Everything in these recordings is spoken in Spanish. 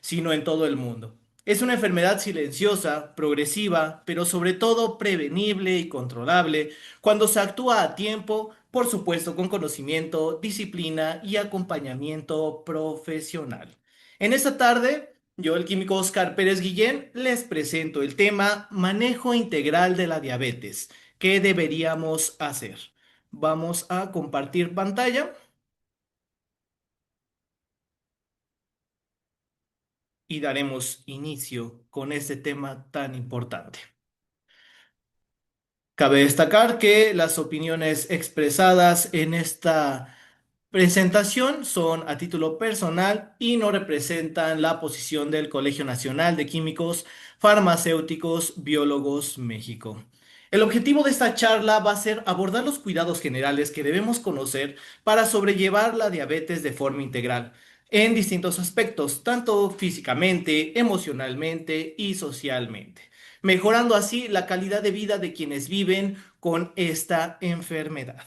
sino en todo el mundo. Es una enfermedad silenciosa, progresiva, pero sobre todo prevenible y controlable cuando se actúa a tiempo, por supuesto con conocimiento, disciplina y acompañamiento profesional. En esta tarde, yo, el químico Oscar Pérez Guillén, les presento el tema manejo integral de la diabetes. ¿Qué deberíamos hacer? Vamos a compartir pantalla y daremos inicio con este tema tan importante. Cabe destacar que las opiniones expresadas en esta presentación son a título personal y no representan la posición del Colegio Nacional de Químicos Farmacéuticos Biólogos México. El objetivo de esta charla va a ser abordar los cuidados generales que debemos conocer para sobrellevar la diabetes de forma integral en distintos aspectos, tanto físicamente, emocionalmente y socialmente, mejorando así la calidad de vida de quienes viven con esta enfermedad.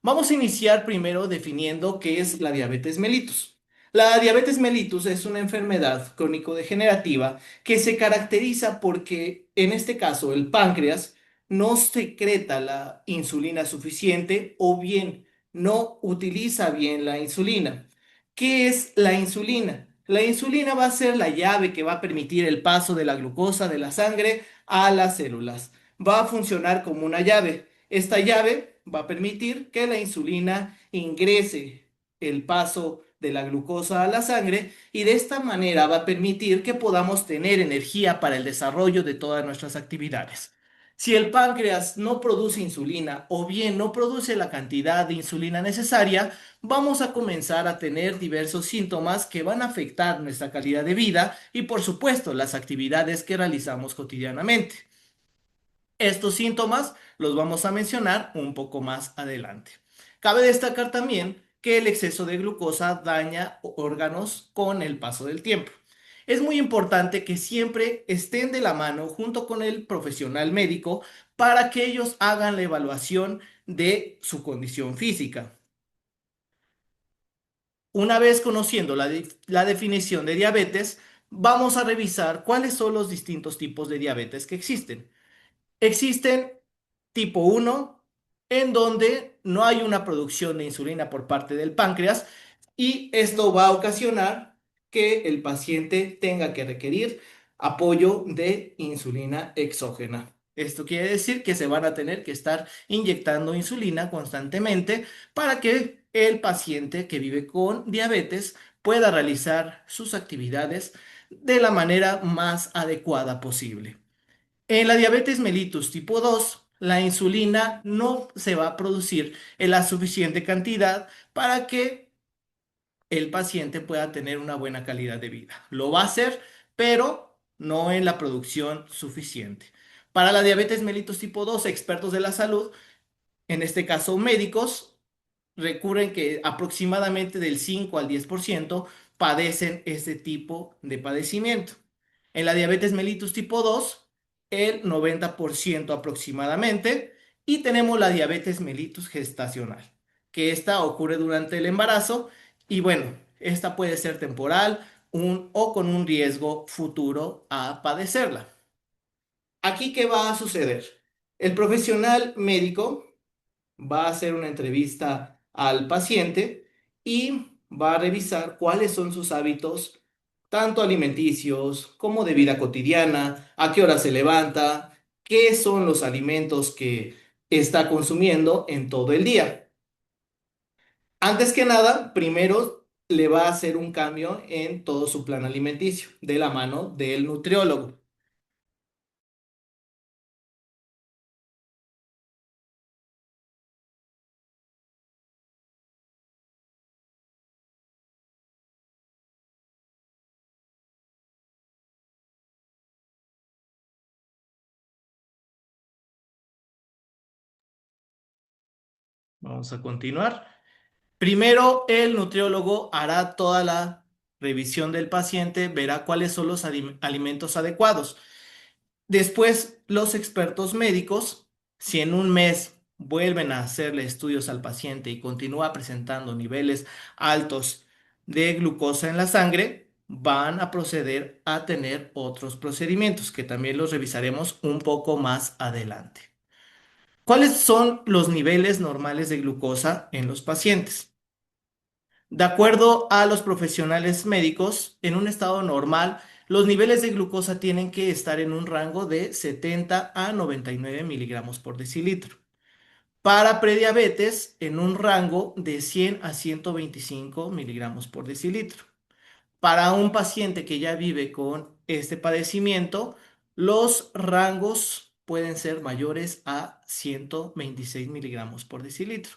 Vamos a iniciar primero definiendo qué es la diabetes mellitus. La diabetes mellitus es una enfermedad crónico-degenerativa que se caracteriza porque, en este caso, el páncreas no secreta la insulina suficiente o bien no utiliza bien la insulina. ¿Qué es la insulina? La insulina va a ser la llave que va a permitir el paso de la glucosa de la sangre a las células. Va a funcionar como una llave. Esta llave va a permitir que la insulina ingrese el paso de la glucosa a la sangre y de esta manera va a permitir que podamos tener energía para el desarrollo de todas nuestras actividades. Si el páncreas no produce insulina o bien no produce la cantidad de insulina necesaria, vamos a comenzar a tener diversos síntomas que van a afectar nuestra calidad de vida y por supuesto las actividades que realizamos cotidianamente. Estos síntomas los vamos a mencionar un poco más adelante. Cabe destacar también que el exceso de glucosa daña órganos con el paso del tiempo. Es muy importante que siempre estén de la mano junto con el profesional médico para que ellos hagan la evaluación de su condición física. Una vez conociendo la definición de diabetes, vamos a revisar cuáles son los distintos tipos de diabetes que existen. Existen tipo uno, en donde no hay una producción de insulina por parte del páncreas y esto va a ocasionar que el paciente tenga que requerir apoyo de insulina exógena. Esto quiere decir que se van a tener que estar inyectando insulina constantemente para que el paciente que vive con diabetes pueda realizar sus actividades de la manera más adecuada posible. En la diabetes mellitus tipo 2, la insulina no se va a producir en la suficiente cantidad para que el paciente pueda tener una buena calidad de vida. Lo va a hacer, pero no en la producción suficiente. Para la diabetes mellitus tipo 2, expertos de la salud, en este caso médicos, recurren que aproximadamente del 5 al 10% padecen este tipo de padecimiento. En la diabetes mellitus tipo 2, el 90% aproximadamente. Y tenemos la diabetes mellitus gestacional, que esta ocurre durante el embarazo y bueno, esta puede ser temporal o con un riesgo futuro a padecerla. Aquí, ¿qué va a suceder? El profesional médico va a hacer una entrevista al paciente y va a revisar cuáles son sus hábitos, tanto alimenticios como de vida cotidiana, a qué hora se levanta, qué son los alimentos que está consumiendo en todo el día. Antes que nada, primero le va a hacer un cambio en todo su plan alimenticio, de la mano del nutriólogo. Vamos a continuar. Primero, el nutriólogo hará toda la revisión del paciente, verá cuáles son los alimentos adecuados. Después, los expertos médicos, si en un mes vuelven a hacerle estudios al paciente y continúa presentando niveles altos de glucosa en la sangre, van a proceder a tener otros procedimientos que también los revisaremos un poco más adelante. ¿Cuáles son los niveles normales de glucosa en los pacientes? De acuerdo a los profesionales médicos, en un estado normal, los niveles de glucosa tienen que estar en un rango de 70 a 99 miligramos por decilitro. Para prediabetes, en un rango de 100 a 125 miligramos por decilitro. Para un paciente que ya vive con este padecimiento, los rangos pueden ser mayores a 126 miligramos por decilitro.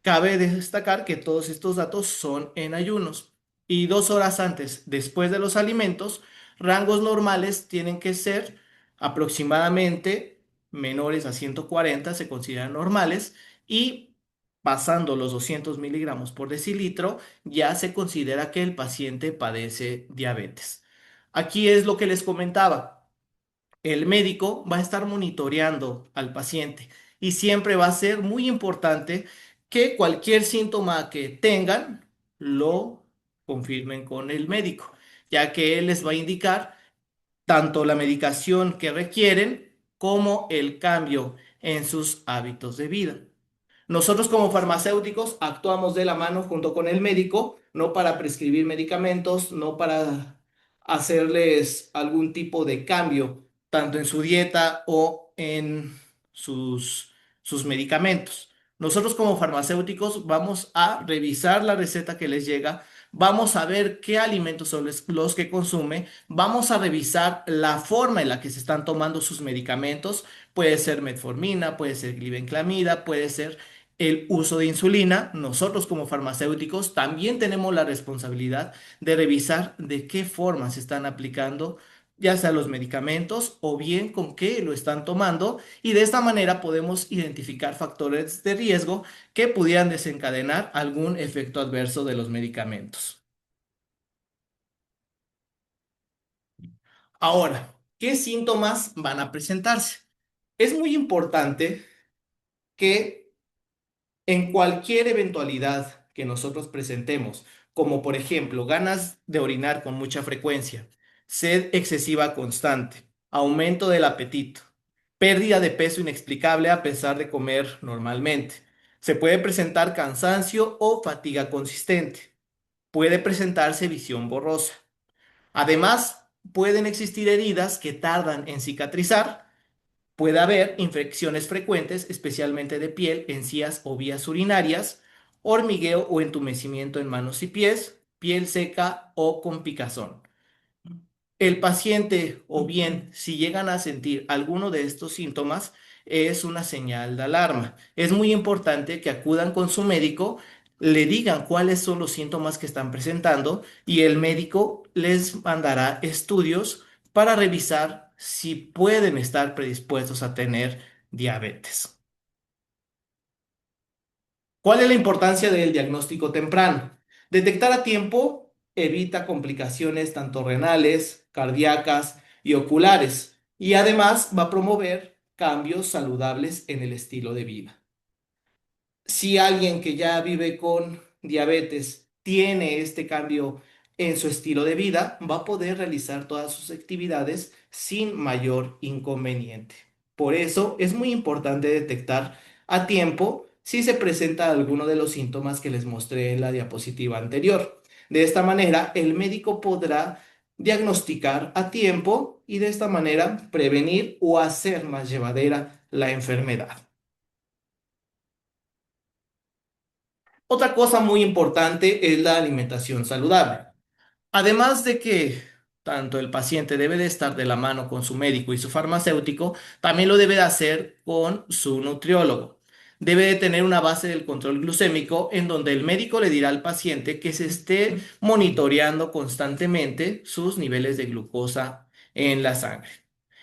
Cabe destacar que todos estos datos son en ayunos y 2 horas antes, después de los alimentos, rangos normales tienen que ser aproximadamente menores a 140, se consideran normales, y pasando los 200 miligramos por decilitro, ya se considera que el paciente padece diabetes. Aquí es lo que les comentaba. El médico va a estar monitoreando al paciente y siempre va a ser muy importante que cualquier síntoma que tengan lo confirmen con el médico, ya que él les va a indicar tanto la medicación que requieren como el cambio en sus hábitos de vida. Nosotros como farmacéuticos actuamos de la mano junto con el médico, no para prescribir medicamentos, no para hacerles algún tipo de cambio, tanto en su dieta o en sus, sus medicamentos. Nosotros como farmacéuticos vamos a revisar la receta que les llega, vamos a ver qué alimentos son los que consume, vamos a revisar la forma en la que se están tomando sus medicamentos, puede ser metformina, puede ser glibenclamida, puede ser el uso de insulina. Nosotros como farmacéuticos también tenemos la responsabilidad de revisar de qué forma se están aplicando, ya sea los medicamentos o bien con qué lo están tomando, y de esta manera podemos identificar factores de riesgo que pudieran desencadenar algún efecto adverso de los medicamentos. Ahora, ¿qué síntomas van a presentarse? Es muy importante que en cualquier eventualidad que nosotros presentemos, como por ejemplo ganas de orinar con mucha frecuencia, sed excesiva constante, aumento del apetito, pérdida de peso inexplicable a pesar de comer normalmente, se puede presentar cansancio o fatiga consistente, puede presentarse visión borrosa. Además, pueden existir heridas que tardan en cicatrizar. Puede haber infecciones frecuentes, especialmente de piel, encías o vías urinarias, hormigueo o entumecimiento en manos y pies, piel seca o con picazón. El paciente, o bien si llegan a sentir alguno de estos síntomas, es una señal de alarma. Es muy importante que acudan con su médico, le digan cuáles son los síntomas que están presentando y el médico les mandará estudios para revisar si pueden estar predispuestos a tener diabetes. ¿Cuál es la importancia del diagnóstico temprano? Detectar a tiempo evita complicaciones tanto renales, cardíacas y oculares, y además va a promover cambios saludables en el estilo de vida. Si alguien que ya vive con diabetes tiene este cambio en su estilo de vida, va a poder realizar todas sus actividades sin mayor inconveniente. Por eso es muy importante detectar a tiempo si se presenta alguno de los síntomas que les mostré en la diapositiva anterior. De esta manera, el médico podrá diagnosticar a tiempo y de esta manera prevenir o hacer más llevadera la enfermedad. Otra cosa muy importante es la alimentación saludable. Además de que tanto el paciente debe de estar de la mano con su médico y su farmacéutico, también lo debe de hacer con su nutriólogo. Debe de tener una base del control glucémico en donde el médico le dirá al paciente que se esté monitoreando constantemente sus niveles de glucosa en la sangre.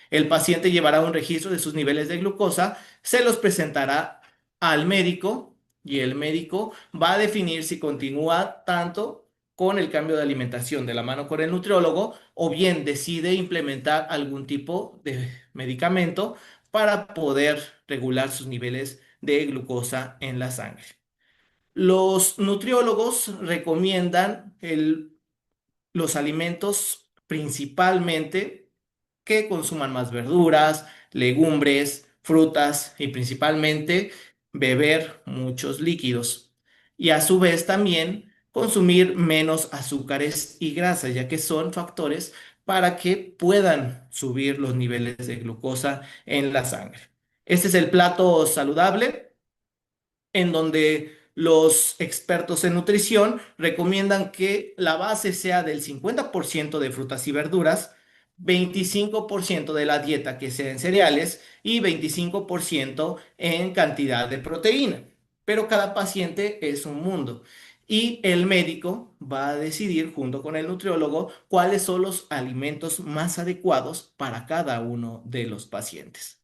El paciente llevará un registro de sus niveles de glucosa, se los presentará al médico y el médico va a definir si continúa tanto con el cambio de alimentación de la mano con el nutriólogo o bien decide implementar algún tipo de medicamento para poder regular sus niveles de glucosa en la sangre. Los nutriólogos recomiendan el los alimentos principalmente que consuman más verduras, legumbres, frutas y principalmente beber muchos líquidos. Y a su vez también consumir menos azúcares y grasas, ya que son factores para que puedan subir los niveles de glucosa en la sangre. Este es el plato saludable en donde los expertos en nutrición recomiendan que la base sea del 50% de frutas y verduras, 25% de la dieta que sea en cereales y 25% en cantidad de proteína. Pero cada paciente es un mundo y el médico va a decidir junto con el nutriólogo cuáles son los alimentos más adecuados para cada uno de los pacientes.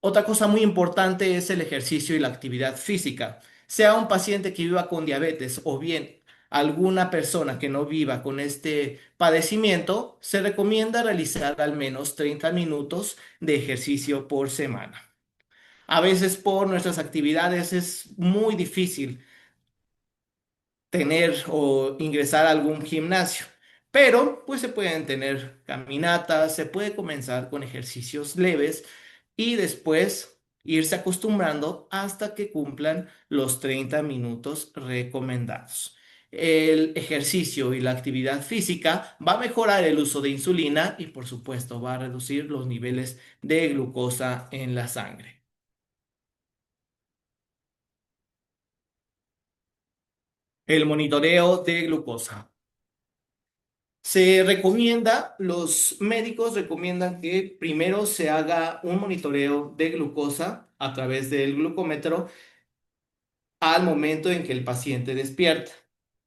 Otra cosa muy importante es el ejercicio y la actividad física. Sea un paciente que viva con diabetes o bien alguna persona que no viva con este padecimiento, se recomienda realizar al menos 30 minutos de ejercicio por semana. A veces por nuestras actividades es muy difícil tener o ingresar a algún gimnasio. Pero pues se pueden tener caminatas, se puede comenzar con ejercicios leves y después irse acostumbrando hasta que cumplan los 30 minutos recomendados. El ejercicio y la actividad física va a mejorar el uso de insulina y por supuesto va a reducir los niveles de glucosa en la sangre. El monitoreo de glucosa. Los médicos recomiendan que primero se haga un monitoreo de glucosa a través del glucómetro al momento en que el paciente despierta.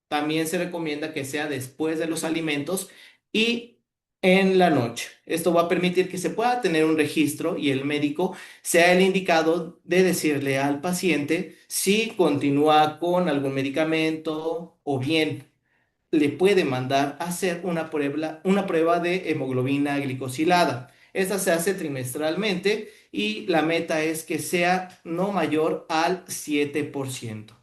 También se recomienda que sea después de los alimentos y en la noche. Esto va a permitir que se pueda tener un registro y el médico sea el indicado de decirle al paciente si continúa con algún medicamento o bien le puede mandar a hacer una prueba de hemoglobina glicosilada. Esta se hace trimestralmente y la meta es que sea no mayor al 7%.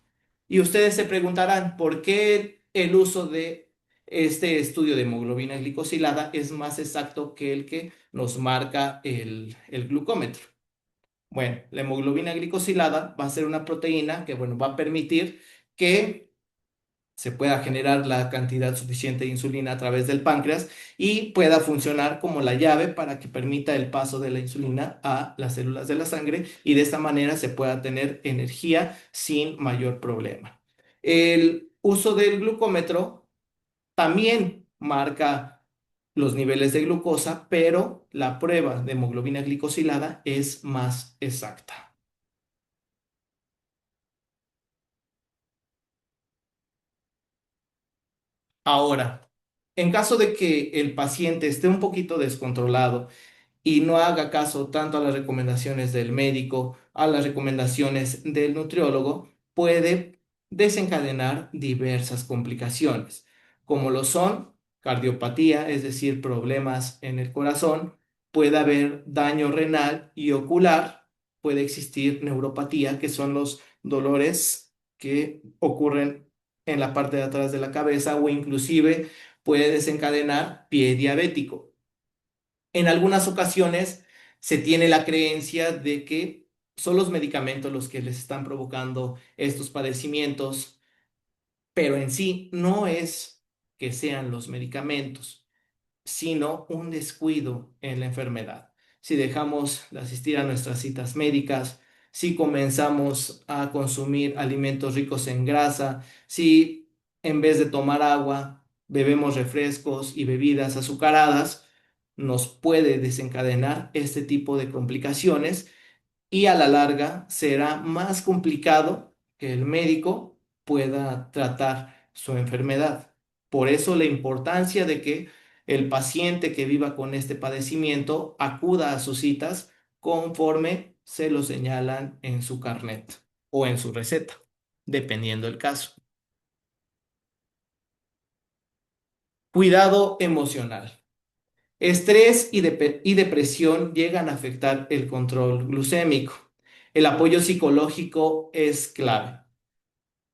Y ustedes se preguntarán, ¿por qué el uso de este estudio de hemoglobina glicosilada es más exacto que el que nos marca el glucómetro? Bueno, la hemoglobina glicosilada va a ser una proteína que, bueno, va a permitir que se pueda generar la cantidad suficiente de insulina a través del páncreas y pueda funcionar como la llave para que permita el paso de la insulina a las células de la sangre y de esta manera se pueda tener energía sin mayor problema. El uso del glucómetro también marca los niveles de glucosa, pero la prueba de hemoglobina glicosilada es más exacta. Ahora, en caso de que el paciente esté un poquito descontrolado y no haga caso tanto a las recomendaciones del médico, a las recomendaciones del nutriólogo, puede desencadenar diversas complicaciones, como lo son cardiopatía, es decir, problemas en el corazón, puede haber daño renal y ocular, puede existir neuropatía, que son los dolores que ocurren en la parte de atrás de la cabeza o inclusive puede desencadenar pie diabético. En algunas ocasiones se tiene la creencia de que son los medicamentos los que les están provocando estos padecimientos, pero en sí no es que sean los medicamentos, sino un descuido en la enfermedad. Si dejamos de asistir a nuestras citas médicas, si comenzamos a consumir alimentos ricos en grasa, si en vez de tomar agua bebemos refrescos y bebidas azucaradas, nos puede desencadenar este tipo de complicaciones y a la larga será más complicado que el médico pueda tratar su enfermedad. Por eso la importancia de que el paciente que viva con este padecimiento acuda a sus citas conforme se lo señalan en su carnet o en su receta, dependiendo del caso. Cuidado emocional. Estrés y depresión llegan a afectar el control glucémico. El apoyo psicológico es clave.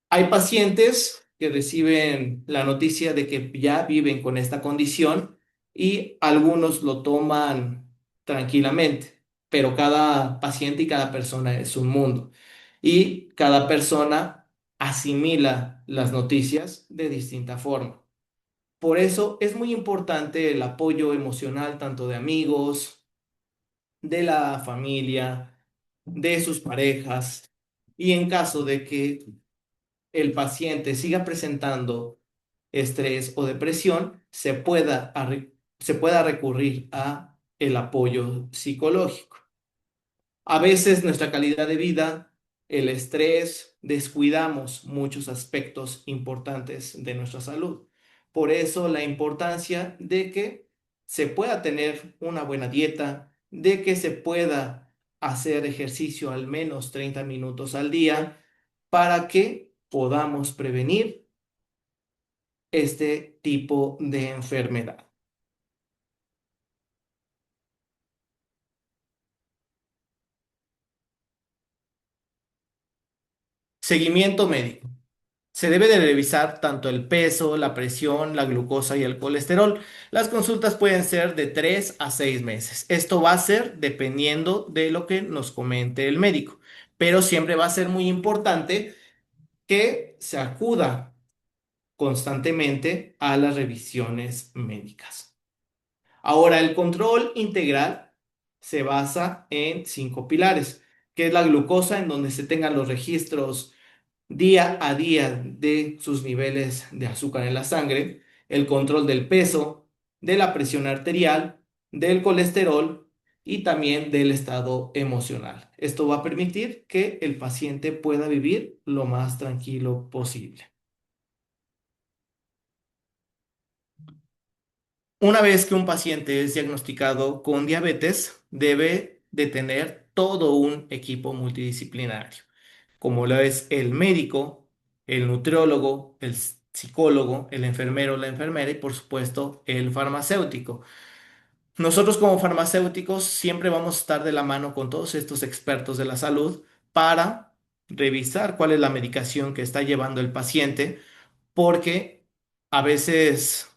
Hay pacientes que reciben la noticia de que ya viven con esta condición y algunos lo toman tranquilamente, pero cada paciente y cada persona es un mundo y cada persona asimila las noticias de distinta forma. Por eso es muy importante el apoyo emocional tanto de amigos, de la familia, de sus parejas y en caso de que el paciente siga presentando estrés o depresión, se pueda recurrir a el apoyo psicológico. A veces nuestra calidad de vida, el estrés, descuidamos muchos aspectos importantes de nuestra salud. Por eso la importancia de que se pueda tener una buena dieta, de que se pueda hacer ejercicio al menos 30 minutos al día para que podamos prevenir este tipo de enfermedad. Seguimiento médico. Se debe de revisar tanto el peso, la presión, la glucosa y el colesterol. Las consultas pueden ser de 3 a 6 meses. Esto va a ser dependiendo de lo que nos comente el médico, pero siempre va a ser muy importante que se acuda constantemente a las revisiones médicas. Ahora, el control integral se basa en 5 pilares, que es la glucosa, en donde se tengan los registros día a día de sus niveles de azúcar en la sangre, el control del peso, de la presión arterial, del colesterol y también del estado emocional. Esto va a permitir que el paciente pueda vivir lo más tranquilo posible. Una vez que un paciente es diagnosticado con diabetes, debe de tener todo un equipo multidisciplinario, como lo es el médico, el nutriólogo, el psicólogo, el enfermero, la enfermera y por supuesto el farmacéutico. Nosotros como farmacéuticos siempre vamos a estar de la mano con todos estos expertos de la salud para revisar cuál es la medicación que está llevando el paciente porque a veces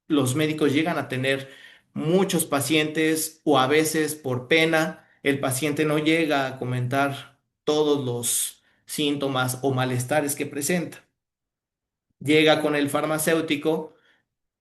los médicos llegan a tener muchos pacientes o a veces por pena el paciente no llega a comentar todos los síntomas o malestares que presenta. Llega con el farmacéutico,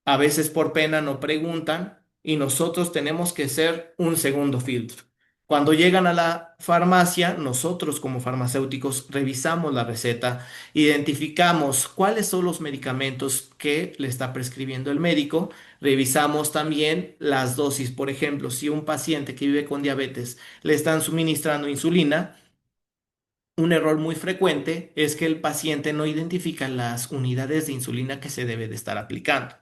a veces por pena no preguntan y nosotros tenemos que ser un segundo filtro. Cuando llegan a la farmacia, nosotros como farmacéuticos revisamos la receta, identificamos cuáles son los medicamentos que le está prescribiendo el médico, revisamos también las dosis. Por ejemplo, si un paciente que vive con diabetes le están suministrando insulina, un error muy frecuente es que el paciente no identifica las unidades de insulina que se debe de estar aplicando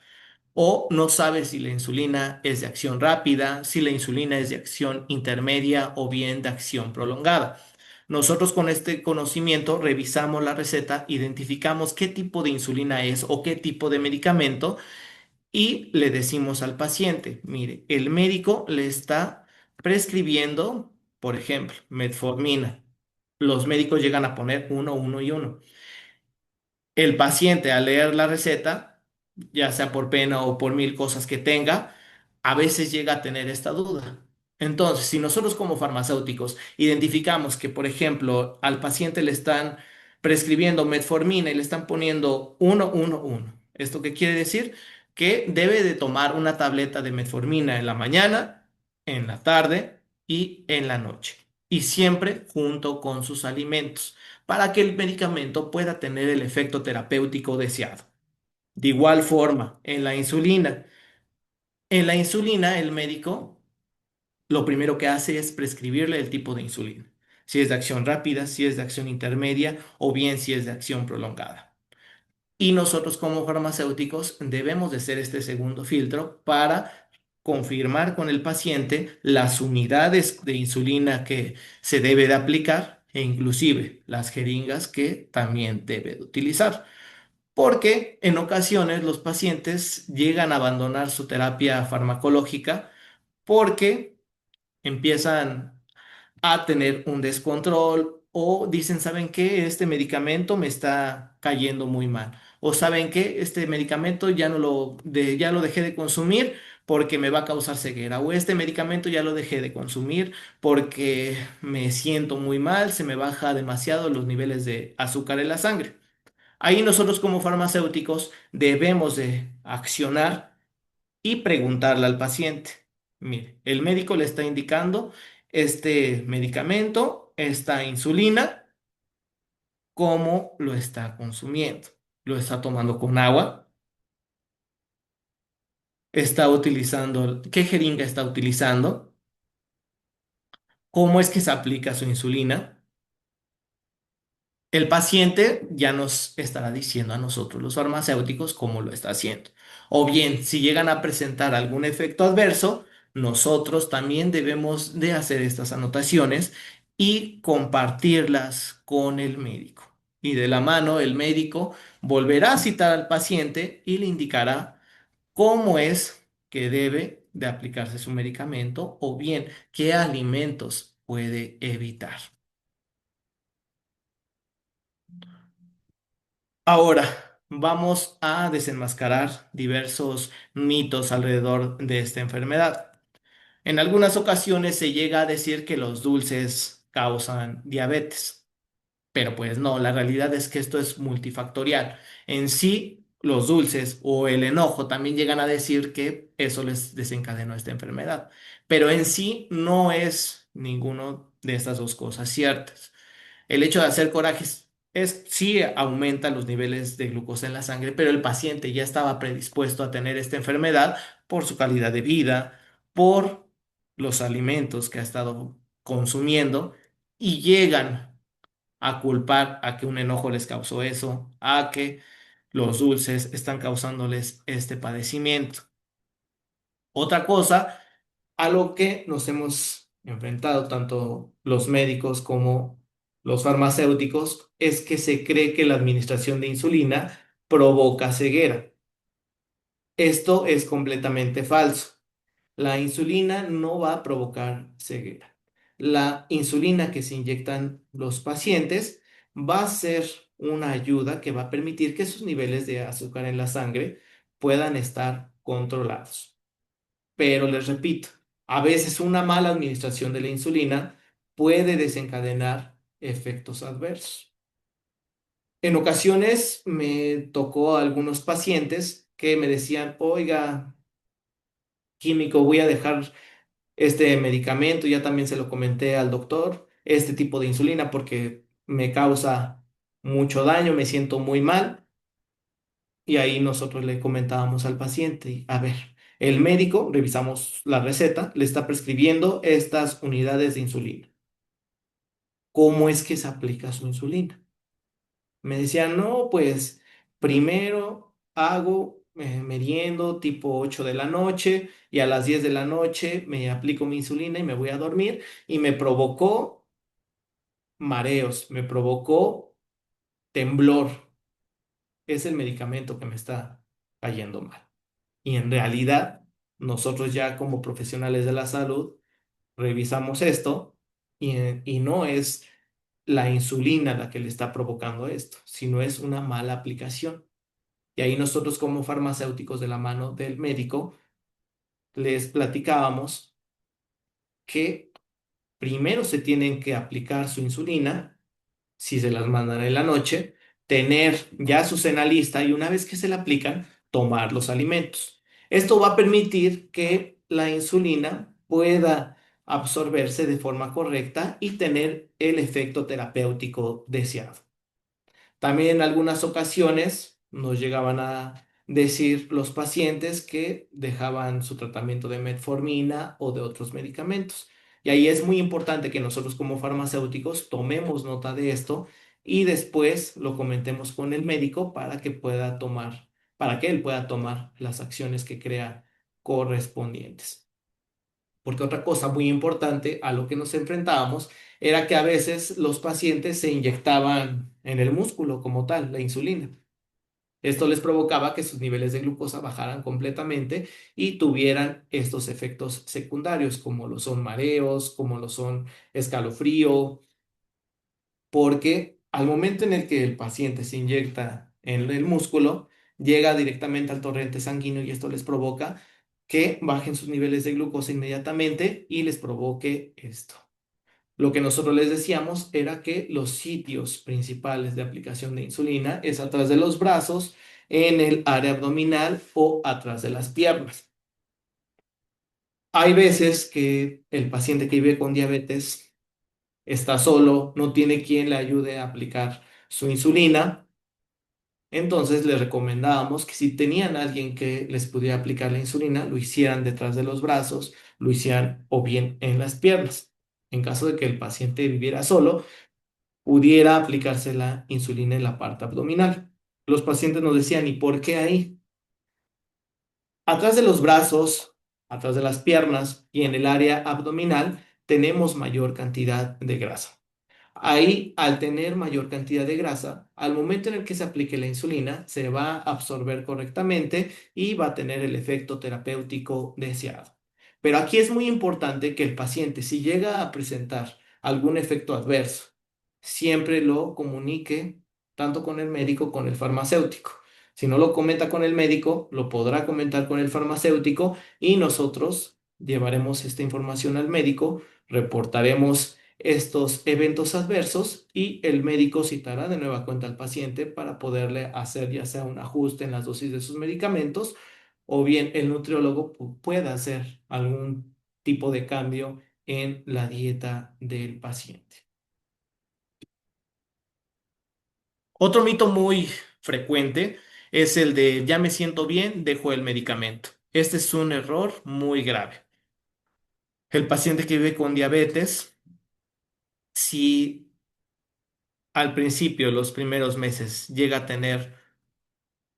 o no sabe si la insulina es de acción rápida, si la insulina es de acción intermedia o bien de acción prolongada. Nosotros con este conocimiento revisamos la receta, identificamos qué tipo de insulina es o qué tipo de medicamento y le decimos al paciente, mire, el médico le está prescribiendo, por ejemplo, metformina. Los médicos llegan a poner uno, uno y uno. El paciente al leer la receta, ya sea por pena o por mil cosas que tenga, a veces llega a tener esta duda. Entonces, si nosotros como farmacéuticos identificamos que, por ejemplo, al paciente le están prescribiendo metformina y le están poniendo 1, 1, 1, ¿esto qué quiere decir? Que debe de tomar una tableta de metformina en la mañana, en la tarde y en la noche. Y siempre junto con sus alimentos para que el medicamento pueda tener el efecto terapéutico deseado. De igual forma, en la insulina el médico lo primero que hace es prescribirle el tipo de insulina, si es de acción rápida, si es de acción intermedia o bien si es de acción prolongada. Y nosotros como farmacéuticos debemos de ser este segundo filtro para confirmar con el paciente las unidades de insulina que se debe de aplicar e inclusive las jeringas que también debe de utilizar. Porque en ocasiones los pacientes llegan a abandonar su terapia farmacológica porque empiezan a tener un descontrol o dicen, ¿saben qué? Este medicamento me está cayendo muy mal. o saben que este medicamento ya lo dejé de consumir porque me va a causar ceguera, o este medicamento ya lo dejé de consumir porque me siento muy mal, se me baja demasiado los niveles de azúcar en la sangre. Ahí nosotros como farmacéuticos debemos de accionar y preguntarle al paciente. Mire, el médico le está indicando este medicamento, esta insulina, ¿cómo lo está consumiendo? ¿Lo está tomando con agua? ¿Está utilizando, qué jeringa está utilizando? ¿Cómo es que se aplica su insulina? El paciente ya nos estará diciendo a nosotros, los farmacéuticos, cómo lo está haciendo. O bien, si llegan a presentar algún efecto adverso, nosotros también debemos de hacer estas anotaciones y compartirlas con el médico. Y de la mano, el médico volverá a citar al paciente y le indicará cómo es que debe de aplicarse su medicamento o bien qué alimentos puede evitar. Ahora, vamos a desenmascarar diversos mitos alrededor de esta enfermedad. En algunas ocasiones se llega a decir que los dulces causan diabetes, pero pues no, la realidad es que esto es multifactorial. En sí, los dulces o el enojo también llegan a decir que eso les desencadenó esta enfermedad, pero en sí no es ninguno de estas dos cosas ciertas. El hecho de hacer corajes sí aumenta los niveles de glucosa en la sangre, pero el paciente ya estaba predispuesto a tener esta enfermedad por su calidad de vida, por los alimentos que ha estado consumiendo y llegan a culpar a que un enojo les causó eso, a que los dulces están causándoles este padecimiento. Otra cosa a lo que nos hemos enfrentado tanto los médicos como los farmacéuticos es que se cree que la administración de insulina provoca ceguera. Esto es completamente falso. La insulina no va a provocar ceguera. La insulina que se inyectan los pacientes va a ser una ayuda que va a permitir que sus niveles de azúcar en la sangre puedan estar controlados. Pero les repito, a veces una mala administración de la insulina puede desencadenar efectos adversos. En ocasiones me tocó a algunos pacientes que me decían, oiga, químico, voy a dejar este medicamento, ya también se lo comenté al doctor, este tipo de insulina porque me causa mucho daño, me siento muy mal. Y ahí nosotros le comentábamos al paciente, a ver, el médico, revisamos la receta, le está prescribiendo estas unidades de insulina. ¿Cómo es que se aplica su insulina? Me decían, no, pues primero hago meriendo tipo 8 de la noche y a las 10 de la noche me aplico mi insulina y me voy a dormir y me provocó mareos, me provocó temblor. Es el medicamento que me está cayendo mal. Y en realidad, nosotros ya como profesionales de la salud revisamos esto y no es la insulina la que le está provocando esto, sino es una mala aplicación. Y ahí nosotros como farmacéuticos de la mano del médico les platicábamos que primero se tienen que aplicar su insulina, si se las mandan en la noche, tener ya su cena lista y una vez que se la aplican, tomar los alimentos. Esto va a permitir que la insulina pueda absorberse de forma correcta y tener el efecto terapéutico deseado. También en algunas ocasiones nos llegaban a decir los pacientes que dejaban su tratamiento de metformina o de otros medicamentos. Y ahí es muy importante que nosotros como farmacéuticos tomemos nota de esto y después lo comentemos con el médico para que él pueda tomar las acciones que crea correspondientes. Porque otra cosa muy importante a lo que nos enfrentábamos era que a veces los pacientes se inyectaban en el músculo como tal, la insulina. Esto les provocaba que sus niveles de glucosa bajaran completamente y tuvieran estos efectos secundarios, como lo son mareos, como lo son escalofrío, porque al momento en el que el paciente se inyecta en el músculo, llega directamente al torrente sanguíneo y esto les provoca que bajen sus niveles de glucosa inmediatamente y les provoque esto. Lo que nosotros les decíamos era que los sitios principales de aplicación de insulina es atrás de los brazos, en el área abdominal o atrás de las piernas. Hay veces que el paciente que vive con diabetes está solo, no tiene quien le ayude a aplicar su insulina. Entonces les recomendábamos que si tenían alguien que les pudiera aplicar la insulina, lo hicieran detrás de los brazos, lo hicieran o bien en las piernas. En caso de que el paciente viviera solo, pudiera aplicarse la insulina en la parte abdominal. Los pacientes nos decían, ¿y por qué ahí? Atrás de los brazos, atrás de las piernas y en el área abdominal tenemos mayor cantidad de grasa. Ahí, al tener mayor cantidad de grasa, al momento en el que se aplique la insulina, se va a absorber correctamente y va a tener el efecto terapéutico deseado. Pero aquí es muy importante que el paciente, si llega a presentar algún efecto adverso, siempre lo comunique tanto con el médico como con el farmacéutico. Si no lo comenta con el médico, lo podrá comentar con el farmacéutico y nosotros llevaremos esta información al médico, reportaremos estos eventos adversos y el médico citará de nueva cuenta al paciente para poderle hacer ya sea un ajuste en las dosis de sus medicamentos o bien el nutriólogo pueda hacer algún tipo de cambio en la dieta del paciente. Otro mito muy frecuente es el de ya me siento bien, dejo el medicamento. Este es un error muy grave. El paciente que vive con diabetes, si al principio, los primeros meses, llega a tener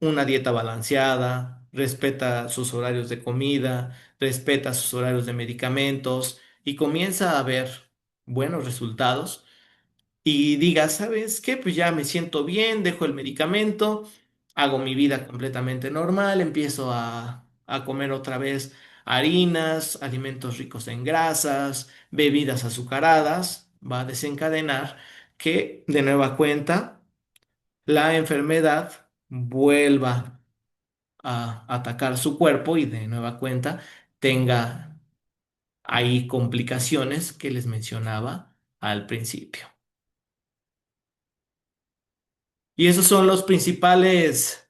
una dieta balanceada, respeta sus horarios de comida, respeta sus horarios de medicamentos y comienza a ver buenos resultados y diga, ¿sabes qué? Pues ya me siento bien, dejo el medicamento, hago mi vida completamente normal, empiezo a comer otra vez harinas, alimentos ricos en grasas, bebidas azucaradas, va a desencadenar que de nueva cuenta la enfermedad vuelva a atacar su cuerpo y de nueva cuenta tenga ahí complicaciones que les mencionaba al principio. Y esos son los principales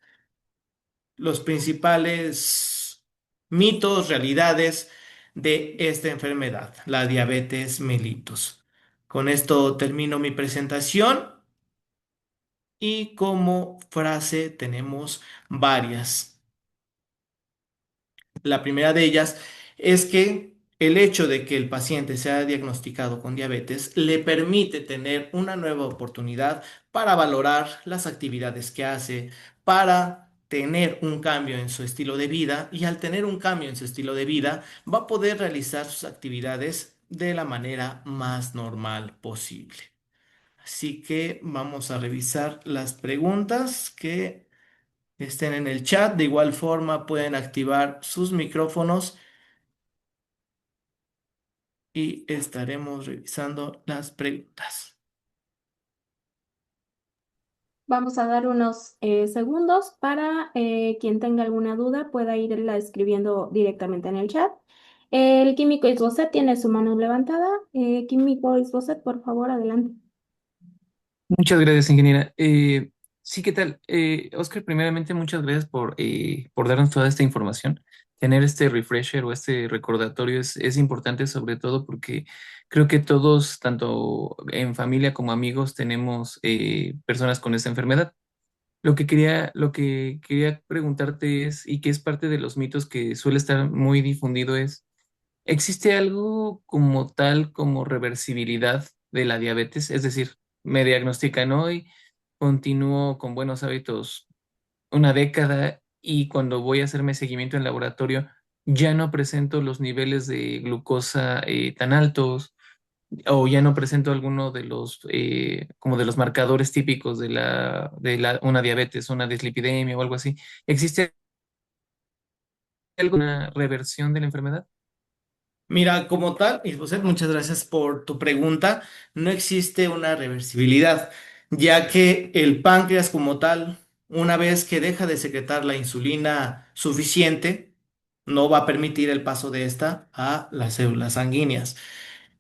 mitos, realidades de esta enfermedad, la diabetes mellitus. Con esto termino mi presentación y como frase tenemos varias. La primera de ellas es que el hecho de que el paciente sea diagnosticado con diabetes le permite tener una nueva oportunidad para valorar las actividades que hace, para tener un cambio en su estilo de vida y al tener un cambio en su estilo de vida va a poder realizar sus actividades de la manera más normal posible. Así que vamos a revisar las preguntas que estén en el chat. De igual forma pueden activar sus micrófonos y estaremos revisando las preguntas. Vamos a dar unos segundos para quien tenga alguna duda pueda irla escribiendo directamente en el chat. El químico Isboset tiene su mano levantada. Químico Isboset, por favor, adelante. Muchas gracias, ingeniera. Sí, ¿qué tal? Oscar, primeramente, muchas gracias por darnos toda esta información. Tener este refresher o este recordatorio es importante, sobre todo porque creo que todos, tanto en familia como amigos, tenemos personas con esta enfermedad. Lo que quería preguntarte es, y que es parte de los mitos que suele estar muy difundido, es, ¿existe algo como tal como reversibilidad de la diabetes? Es decir, me diagnostican hoy, continúo con buenos hábitos una década y cuando voy a hacerme seguimiento en laboratorio ya no presento los niveles de glucosa tan altos o ya no presento alguno de los como de los marcadores típicos de una diabetes, una dislipidemia o algo así. ¿Existe alguna reversión de la enfermedad? Mira, como tal, Isboset, muchas gracias por tu pregunta. No existe una reversibilidad, ya que el páncreas como tal Una vez que deja de secretar la insulina suficiente, no va a permitir el paso de esta a las células sanguíneas.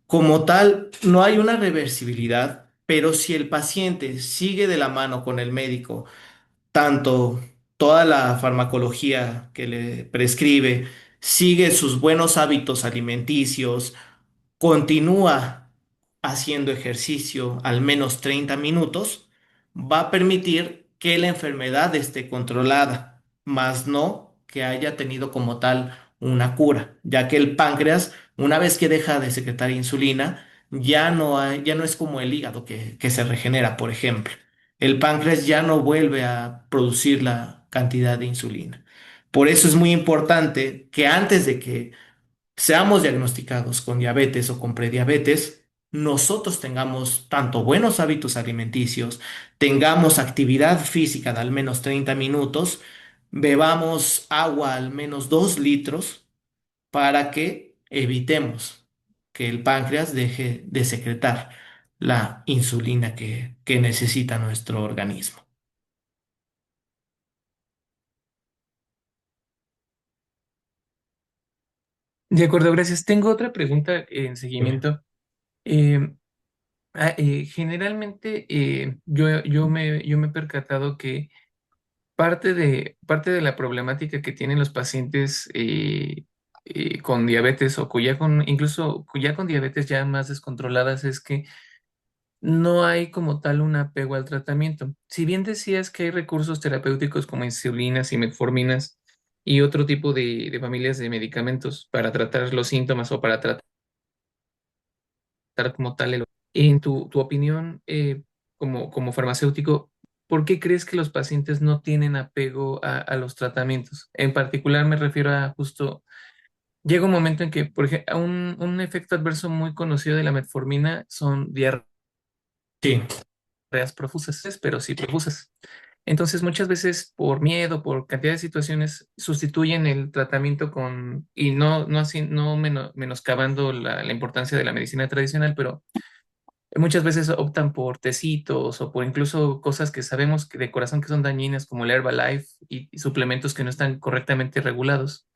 Como tal, no hay una reversibilidad, pero si el paciente sigue de la mano con el médico, tanto toda la farmacología que le prescribe, sigue sus buenos hábitos alimenticios, continúa haciendo ejercicio al menos 30 minutos, va a permitir que la enfermedad esté controlada, más no que haya tenido como tal una cura, ya que el páncreas, una vez que deja de secretar insulina, ya no es como el hígado que se regenera, por ejemplo. El páncreas ya no vuelve a producir la cantidad de insulina. Por eso es muy importante que antes de que seamos diagnosticados con diabetes o con prediabetes, nosotros tengamos tanto buenos hábitos alimenticios, tengamos actividad física de al menos 30 minutos, bebamos agua al menos 2 litros para que evitemos que el páncreas deje de secretar la insulina que necesita nuestro organismo. De acuerdo, gracias. Tengo otra pregunta en Dime. seguimiento. Eh, Generalmente yo me he percatado que parte de la problemática que tienen los pacientes con diabetes o incluso ya con diabetes ya más descontroladas es que no hay como tal un apego al tratamiento. Si bien decías que hay recursos terapéuticos como insulinas y metforminas y otro tipo de familias de medicamentos para tratar los síntomas o para tratar como tal en tu opinión, como farmacéutico, ¿por qué crees que los pacientes no tienen apego a los tratamientos? En particular me refiero a justo, llega un momento en que, por ejemplo, un efecto adverso muy conocido de la metformina son diarreas Sí. profusas, pero sí profusas. Entonces, muchas veces por miedo, por cantidad de situaciones, sustituyen el tratamiento y no así, no menoscabando la importancia de la medicina tradicional, pero muchas veces optan por tecitos o por incluso cosas que sabemos que de corazón que son dañinas, como el Herbalife y suplementos que no están correctamente regulados.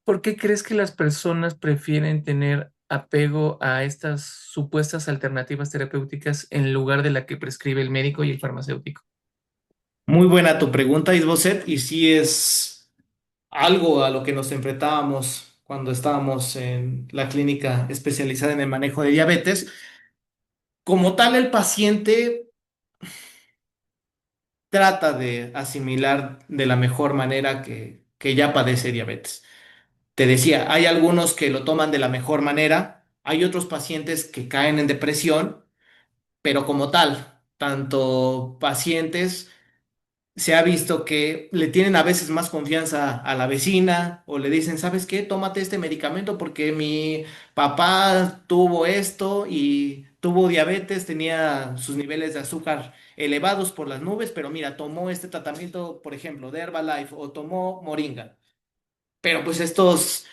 ¿Por qué crees que las personas prefieren tener apego a estas supuestas alternativas terapéuticas en lugar de la que prescribe el médico y el farmacéutico? Muy buena tu pregunta, Isboset, y sí es algo a lo que nos enfrentábamos cuando estábamos en la clínica especializada en el manejo de diabetes. Como tal, el paciente trata de asimilar de la mejor manera que ya padece diabetes. Te decía, hay algunos que lo toman de la mejor manera, hay otros pacientes que caen en depresión, pero como tal, tanto pacientes se ha visto que le tienen a veces más confianza a la vecina o le dicen, ¿sabes qué? Tómate este medicamento porque mi papá tuvo esto y tuvo diabetes, tenía sus niveles de azúcar elevados por las nubes, pero mira, tomó este tratamiento, por ejemplo, de Herbalife o tomó Moringa. Pero pues estos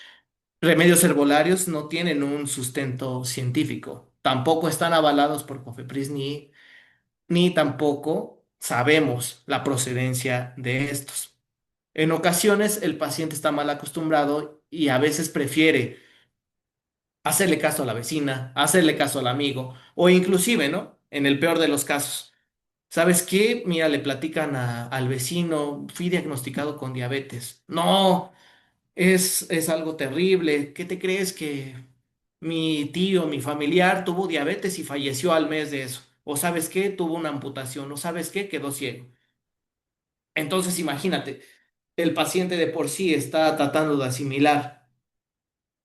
remedios herbolarios no tienen un sustento científico. Tampoco están avalados por COFEPRIS ni tampoco sabemos la procedencia de estos. En ocasiones el paciente está mal acostumbrado y a veces prefiere hacerle caso a la vecina, hacerle caso al amigo o inclusive, ¿no? En el peor de los casos. ¿Sabes qué? Mira, le platican al vecino, fui diagnosticado con diabetes. No, es algo terrible. ¿Qué te crees que mi tío, mi familiar tuvo diabetes y falleció al mes de eso? ¿O sabes qué? Tuvo una amputación. ¿O sabes qué? Quedó ciego. Entonces, imagínate, el paciente de por sí está tratando de asimilar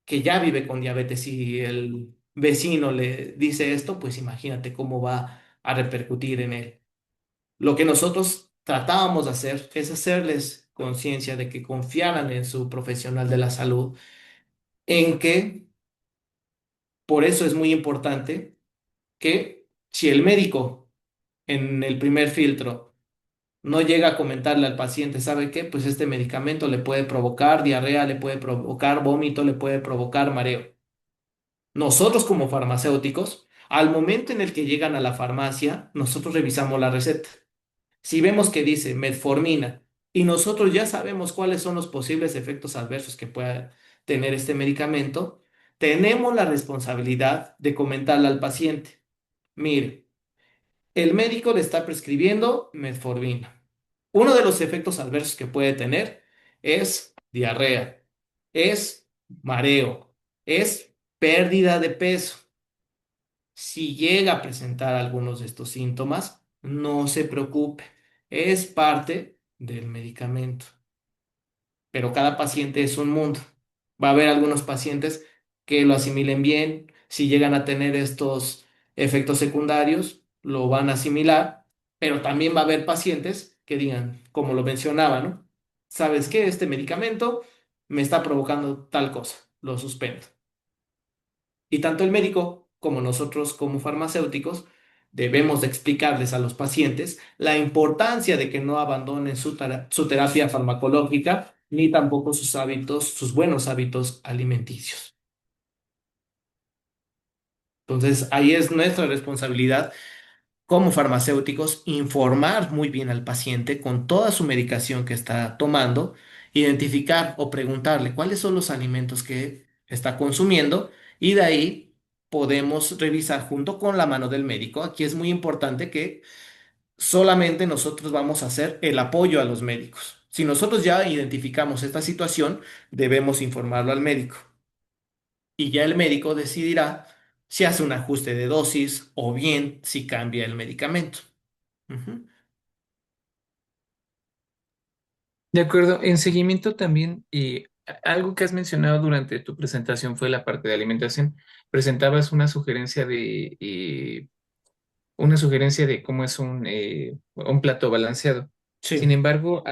que ya vive con diabetes y el vecino le dice esto, pues imagínate cómo va a repercutir en él. Lo que nosotros tratábamos de hacer es hacerles conciencia de que confiaran en su profesional de la salud, en que por eso es muy importante que si el médico en el primer filtro no llega a comentarle al paciente, ¿sabe qué? Pues este medicamento le puede provocar diarrea, le puede provocar vómito, le puede provocar mareo. Nosotros como farmacéuticos, al momento en el que llegan a la farmacia, nosotros revisamos la receta. Si vemos que dice metformina y nosotros ya sabemos cuáles son los posibles efectos adversos que pueda tener este medicamento, tenemos la responsabilidad de comentarle al paciente, mire, el médico le está prescribiendo metformina. Uno de los efectos adversos que puede tener es diarrea, es mareo, es pérdida de peso. Si llega a presentar algunos de estos síntomas, no se preocupe, es parte del medicamento, pero cada paciente es un mundo. Va a haber algunos pacientes que lo asimilen bien, si llegan a tener estos efectos secundarios, lo van a asimilar, pero también va a haber pacientes que digan, como lo mencionaba, ¿no? ¿Sabes qué? Este medicamento me está provocando tal cosa, lo suspendo. Y tanto el médico como nosotros como farmacéuticos debemos de explicarles a los pacientes la importancia de que no abandonen su terapia farmacológica ni tampoco sus hábitos, sus buenos hábitos alimenticios. Entonces, ahí es nuestra responsabilidad como farmacéuticos informar muy bien al paciente con toda su medicación que está tomando, identificar o preguntarle cuáles son los alimentos que está consumiendo y de ahí podemos revisar junto con la mano del médico. Aquí es muy importante que solamente nosotros vamos a hacer el apoyo a los médicos. Si nosotros ya identificamos esta situación, debemos informarlo al médico y ya el médico decidirá si hace un ajuste de dosis o bien si cambia el medicamento. Ujú. De acuerdo, en seguimiento también, y algo que has mencionado durante tu presentación fue la parte de alimentación. Presentabas una sugerencia de cómo es un plato balanceado. Sin Sí. embargo,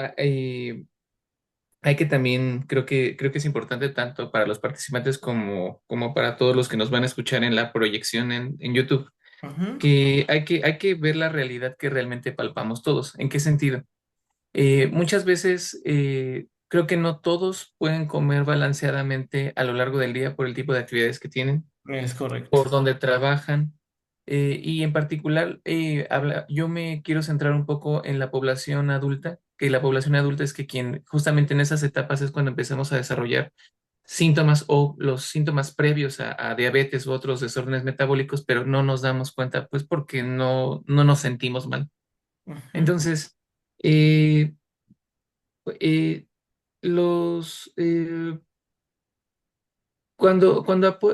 hay que también, creo que es importante tanto para los participantes como para todos los que nos van a escuchar en la proyección en YouTube, Ujú. que hay que ver la realidad que realmente palpamos todos. ¿En qué sentido? Muchas veces creo que no todos pueden comer balanceadamente a lo largo del día por el tipo de actividades que tienen, Es correcto. por donde trabajan. Y en particular, yo me quiero centrar un poco en la población adulta, que la población adulta es que quien justamente en esas etapas es cuando empezamos a desarrollar síntomas o los síntomas previos a diabetes u otros desórdenes metabólicos, pero no nos damos cuenta, pues porque no nos sentimos mal. Ujú. Entonces, eh, eh, los, cuando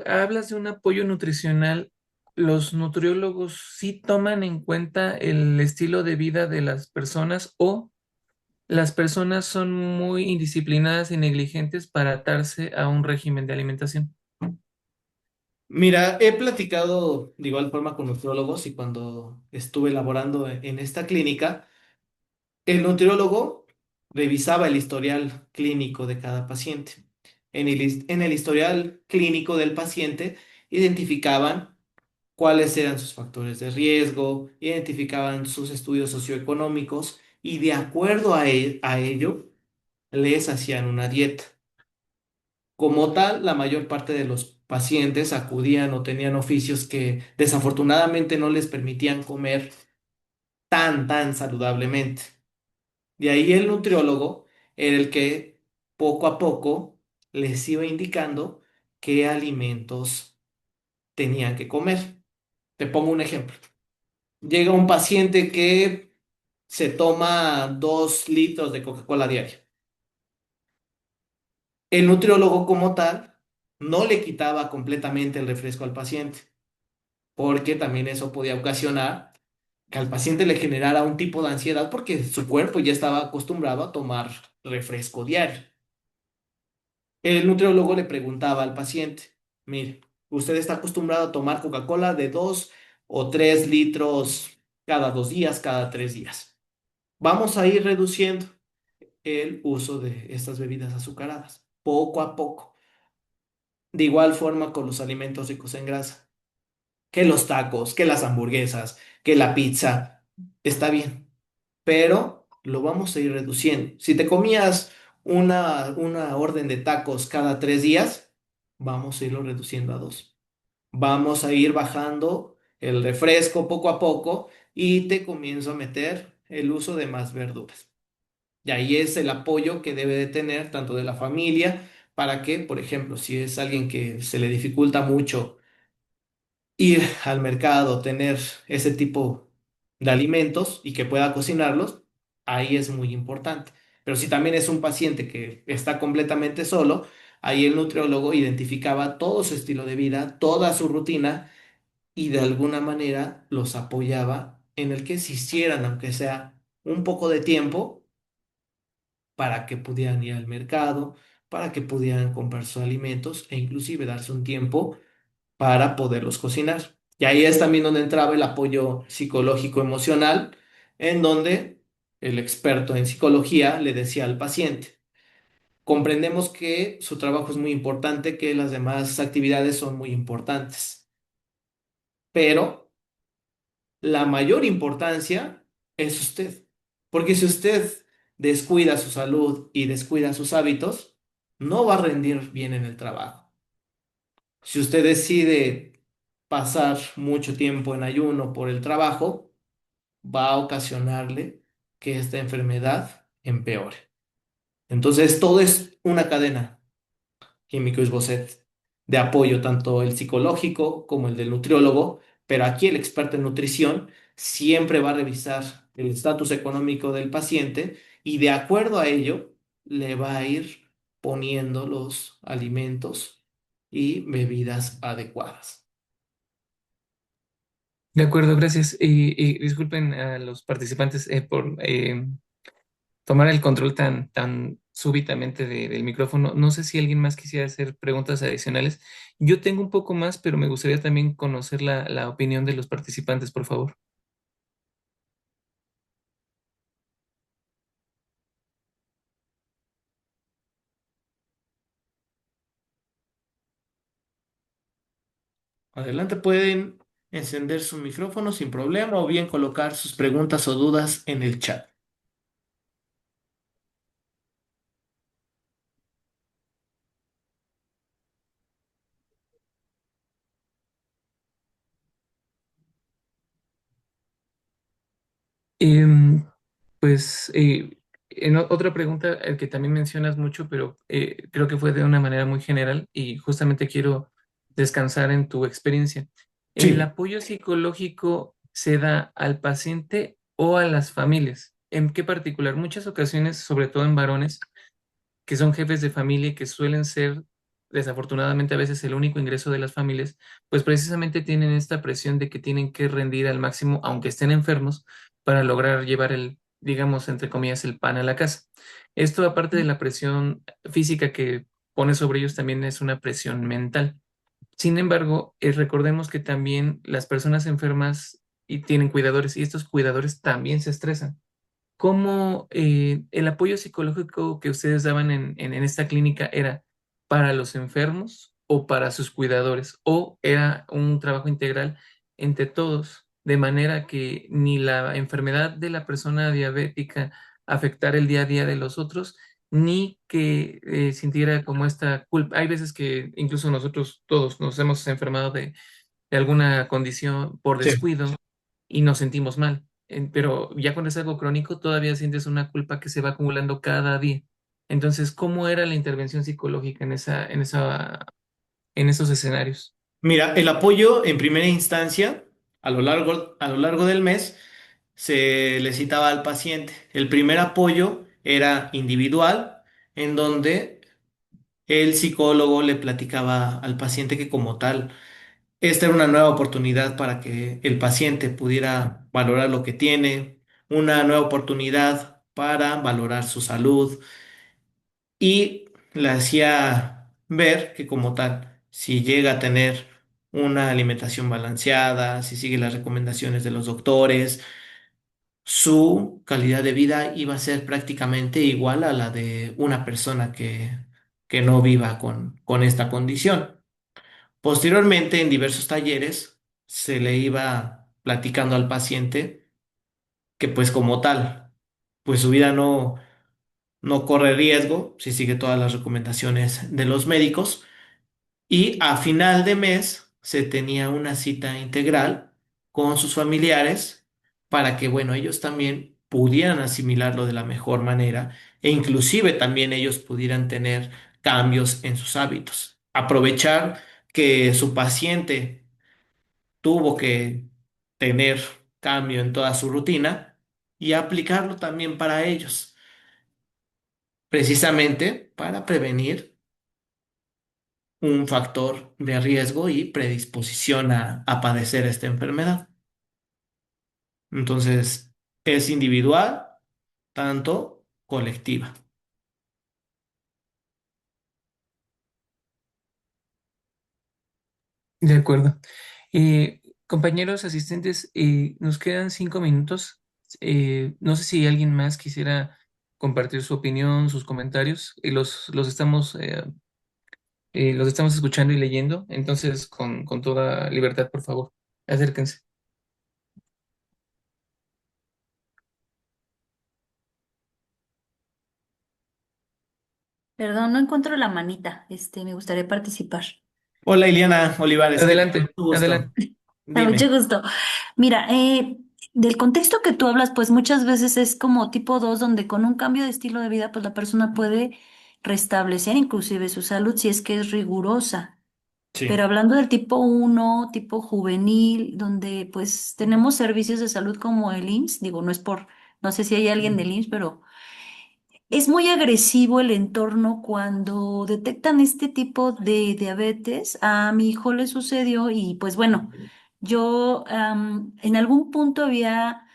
hablas de un apoyo nutricional, ¿los nutriólogos sí toman en cuenta el estilo de vida de las personas o las personas son muy indisciplinadas y negligentes para atarse a un régimen de alimentación? Mira, he platicado de igual forma con nutriólogos y cuando estuve laborando en esta clínica, el nutriólogo revisaba el historial clínico de cada paciente. En el historial clínico del paciente identificaban cuáles eran sus factores de riesgo, identificaban sus estudios socioeconómicos y de acuerdo a ello les hacían una dieta. Como tal, la mayor parte de los pacientes acudían o tenían oficios que desafortunadamente no les permitían comer tan saludablemente. De ahí el nutriólogo era el que poco a poco les iba indicando qué alimentos tenían que comer. Te pongo un ejemplo. Llega un paciente que se toma 2 litros de Coca-Cola diaria. El nutriólogo como tal no le quitaba completamente el refresco al paciente, porque también eso podía ocasionar que al paciente le generara un tipo de ansiedad porque su cuerpo ya estaba acostumbrado a tomar refresco diario. El nutriólogo le preguntaba al paciente, mire, usted está acostumbrado a tomar Coca-Cola de 2 o 3 litros cada 2 días, cada 3 días. Vamos a ir reduciendo el uso de estas bebidas azucaradas, poco a poco. De igual forma con los alimentos ricos en grasa, que los tacos, que las hamburguesas, que la pizza, está bien, pero lo vamos a ir reduciendo. Si te comías una orden de tacos cada 3 días, vamos a irlo reduciendo a dos. Vamos a ir bajando el refresco poco a poco y te comienzo a meter el uso de más verduras. Y ahí es el apoyo que debe de tener tanto de la familia para que, por ejemplo, si es alguien que se le dificulta mucho ir al mercado, tener ese tipo de alimentos y que pueda cocinarlos, ahí es muy importante. Pero si también es un paciente que está completamente solo, ahí el nutriólogo identificaba todo su estilo de vida, toda su rutina y de alguna manera los apoyaba en el que se hicieran, aunque sea un poco de tiempo, para que pudieran ir al mercado, para que pudieran comprar sus alimentos e inclusive darse un tiempo para poderlos cocinar. Y ahí es también donde entraba el apoyo psicológico emocional, en donde el experto en psicología le decía al paciente, comprendemos que su trabajo es muy importante, que las demás actividades son muy importantes, pero la mayor importancia es usted, porque si usted descuida su salud y descuida sus hábitos, no va a rendir bien en el trabajo. Si usted decide pasar mucho tiempo en ayuno por el trabajo, va a ocasionarle que esta enfermedad empeore. Entonces, todo es una cadena, Químico Isboset, de apoyo, tanto el psicológico como el del nutriólogo, pero aquí el experto en nutrición siempre va a revisar el estatus económico del paciente y de acuerdo a ello le va a ir poniendo los alimentos y bebidas adecuadas. De acuerdo, gracias. Y disculpen a los participantes por tomar el control tan súbitamente del micrófono. No sé si alguien más quisiera hacer preguntas adicionales. Yo tengo un poco más, pero me gustaría también conocer la opinión de los participantes, por favor. Adelante, pueden encender su micrófono sin problema o bien colocar sus preguntas o dudas en el chat. Em, pues otra pregunta que también mencionas mucho, pero creo que fue de una manera muy general y justamente quiero descansar en tu experiencia. ¿El Sí. apoyo psicológico se da al paciente o a las familias? ¿En qué particular? Muchas ocasiones, sobre todo en varones, que son jefes de familia y que suelen ser, desafortunadamente, a veces el único ingreso de las familias, pues precisamente tienen esta presión de que tienen que rendir al máximo, aunque estén enfermos, para lograr llevar el, digamos, entre comillas, el pan a la casa. Esto, aparte de la presión física que pone sobre ellos, también es una presión mental. Sin embargo, recordemos que también las personas enfermas y tienen cuidadores, y estos cuidadores también se estresan. ¿Cómo el apoyo psicológico que ustedes daban en esta clínica era para los enfermos o para sus cuidadores? ¿O era un trabajo integral entre todos, de manera que ni la enfermedad de la persona diabética afectara el día a día de los otros, ni que sintiera como esta culpa? Hay veces que incluso nosotros todos nos hemos enfermado de alguna condición por Sí. descuido y nos sentimos mal. Pero ya cuando es algo crónico, todavía sientes una culpa que se va acumulando cada día. Entonces, ¿cómo era la intervención psicológica en esos escenarios? Mira, el apoyo en primera instancia, a lo largo del mes, se le citaba al paciente. El primer apoyo era individual, en donde el psicólogo le platicaba al paciente que como tal, esta era una nueva oportunidad para que el paciente pudiera valorar lo que tiene, una nueva oportunidad para valorar su salud y le hacía ver que como tal, si llega a tener una alimentación balanceada, si sigue las recomendaciones de los doctores, su calidad de vida iba a ser prácticamente igual a la de una persona que no viva con esta condición. Posteriormente, en diversos talleres, se le iba platicando al paciente que pues como tal, pues su vida no corre riesgo si sigue todas las recomendaciones de los médicos y a final de mes se tenía una cita integral con sus familiares para que, bueno, ellos también pudieran asimilarlo de la mejor manera e inclusive también ellos pudieran tener cambios en sus hábitos. Aprovechar que su paciente tuvo que tener cambio en toda su rutina y aplicarlo también para ellos, precisamente para prevenir un factor de riesgo y predisposición a padecer esta enfermedad. Entonces, es individual, tanto colectiva. De acuerdo. Compañeros asistentes, nos quedan 5 minutos. No sé si alguien más quisiera compartir su opinión, sus comentarios. Los estamos escuchando y leyendo. Entonces, con toda libertad, por favor, acérquense. Perdón, no encuentro la manita. Me gustaría participar. Hola, Iliana Olivares, ¿qué tal? Adelante, Mucho gusto. adelante. A mucho Dime. gusto. Mira, del contexto que tú hablas, pues muchas veces es como tipo 2, donde con un cambio de estilo de vida, pues la persona puede restablecer inclusive su salud si es que es rigurosa. Pero Sí. hablando del tipo 1, tipo juvenil, donde pues tenemos servicios de salud como el IMSS, digo, no sé si hay alguien del IMSS, pero es muy agresivo el entorno cuando detectan este tipo de diabetes. A mi hijo le sucedió y pues bueno, yo en algún punto había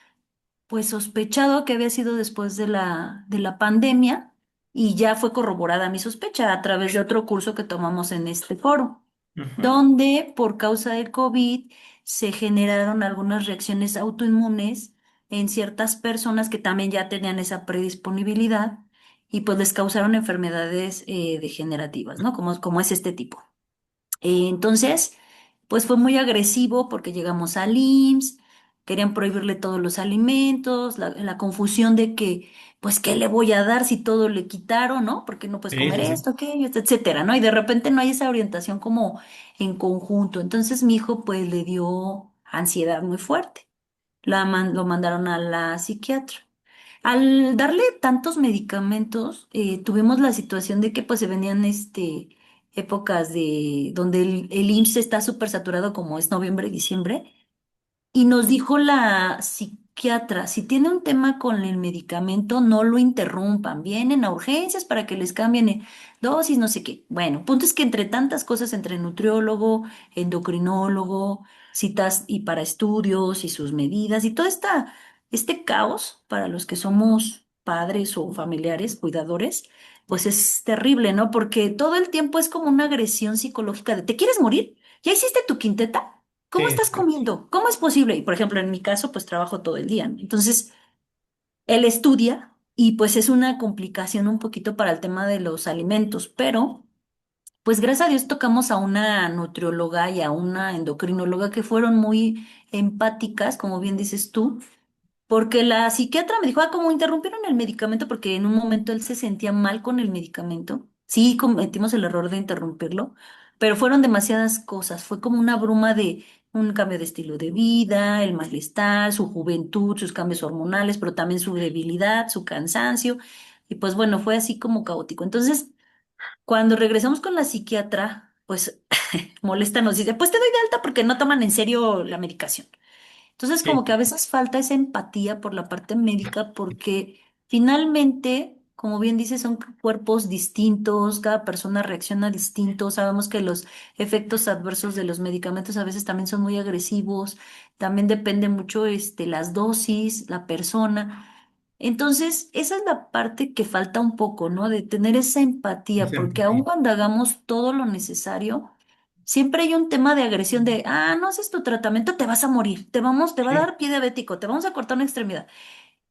pues sospechado que había sido después de la pandemia y ya fue corroborada mi sospecha a través de otro curso que tomamos en este foro, Ujú. donde por causa del COVID se generaron algunas reacciones autoinmunes en ciertas personas que también ya tenían esa predisponibilidad y pues les causaron enfermedades degenerativas, ¿no? Como es este tipo. Entonces, pues fue muy agresivo porque llegamos al IMSS, querían prohibirle todos los alimentos, la confusión de que, pues, ¿qué le voy a dar si todo le quitaron, ¿no? Porque no puedes Sí, comer sí, sí. esto, aquello, etcétera, ¿no? Y de repente no hay esa orientación como en conjunto. Entonces mi hijo, pues, le dio ansiedad muy fuerte. Lo mandaron a la psiquiatra. Al darle tantos medicamentos, tuvimos la situación de que pues se venían épocas de donde el IMSS está súper saturado como es noviembre, diciembre, y nos dijo la psiquiatra, si tiene un tema con el medicamento, no lo interrumpan, vienen a urgencias para que les cambien dosis, no sé qué. Bueno, punto es que entre tantas cosas, entre nutriólogo, endocrinólogo, citas y para estudios y sus medidas y todo este caos para los que somos padres o familiares, cuidadores, pues es terrible, ¿no? Porque todo el tiempo es como una agresión psicológica de, ¿te quieres morir? ¿Ya hiciste tu quinteta? ¿Cómo Sí, estás comiendo? ¿Cómo es posible? Y por ejemplo, en mi caso, pues trabajo todo el día, ¿no? Entonces, él estudia y pues es una complicación un poquito para el tema de los alimentos, pero pues gracias a Dios tocamos a una nutrióloga y a una endocrinóloga que fueron muy empáticas, como bien dices tú, porque la psiquiatra me dijo, como interrumpieron el medicamento porque en un momento él se sentía mal con el medicamento. Sí, cometimos el error de interrumpirlo, pero fueron demasiadas cosas. Fue como una bruma de un cambio de estilo de vida, el malestar, su juventud, sus cambios hormonales, pero también su debilidad, su cansancio. Y pues bueno, fue así como caótico. Entonces, cuando regresamos con la psiquiatra, pues molesta nos dice, pues te doy de alta porque no toman en serio la medicación. Entonces, como que sí. a veces falta esa empatía por la parte médica porque finalmente, como bien dices, son cuerpos distintos, cada persona reacciona distinto, sabemos que los efectos adversos de los medicamentos a veces también son muy agresivos, también depende mucho las dosis, la persona. Entonces, esa es la parte que falta un poco, ¿no? De tener esa empatía, Esa porque aun empatía. cuando hagamos todo lo necesario, siempre hay un tema de agresión de, no haces tu tratamiento, te vas a morir, te va a Sí, dar pie diabético, te vamos a cortar una extremidad.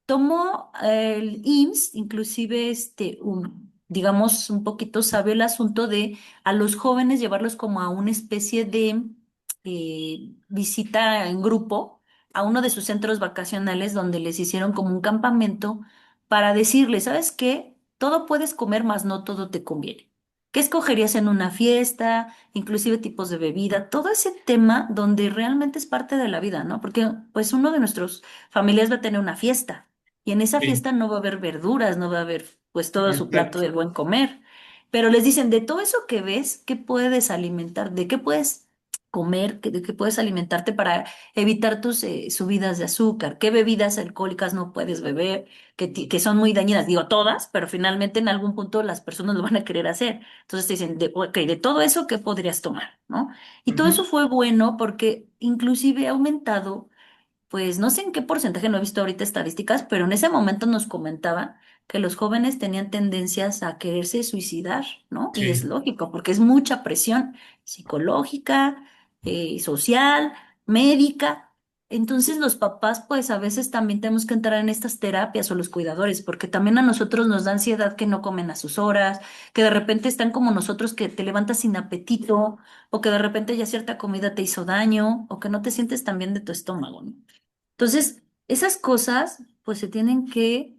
Tomó el IMSS, inclusive digamos, un poquito sabe el asunto de a los jóvenes llevarlos como a una especie de visita en grupo a uno de sus centros vacacionales donde les hicieron como un campamento para decirles, ¿sabes qué? Todo puedes comer, mas no todo te conviene. ¿Qué escogerías en una fiesta? Inclusive tipos de bebida, todo ese tema donde realmente es parte de la vida, ¿no? Porque pues uno de nuestros familias va a tener una fiesta. Y en esa Sí, fiesta no va a haber verduras, no va a haber pues todo su plato exacto. del buen comer. Pero les dicen, de todo eso que ves, ¿qué puedes alimentar? ¿De qué puedes comer? ¿De qué puedes alimentarte para evitar tus subidas de azúcar? ¿Qué bebidas alcohólicas no puedes beber? Que son muy dañinas. Digo todas, pero finalmente en algún punto las personas lo van a querer hacer. Entonces te dicen, ok, de todo eso, ¿qué podrías tomar? ¿No? Y todo Ujú. eso fue bueno porque inclusive ha aumentado pues no sé en qué porcentaje, no he visto ahorita estadísticas, pero en ese momento nos comentaba que los jóvenes tenían tendencias a quererse suicidar, ¿no? Y es Sí, lógico, porque es mucha presión psicológica, social, médica. Entonces los papás, pues a veces también tenemos que entrar en estas terapias o los cuidadores, porque también a nosotros nos da ansiedad que no comen a sus horas, que de repente están como nosotros que te levantas sin apetito, o que de repente ya cierta comida te hizo daño, o que no te sientes tan bien de tu estómago, ¿no? Entonces, esas cosas pues se tienen que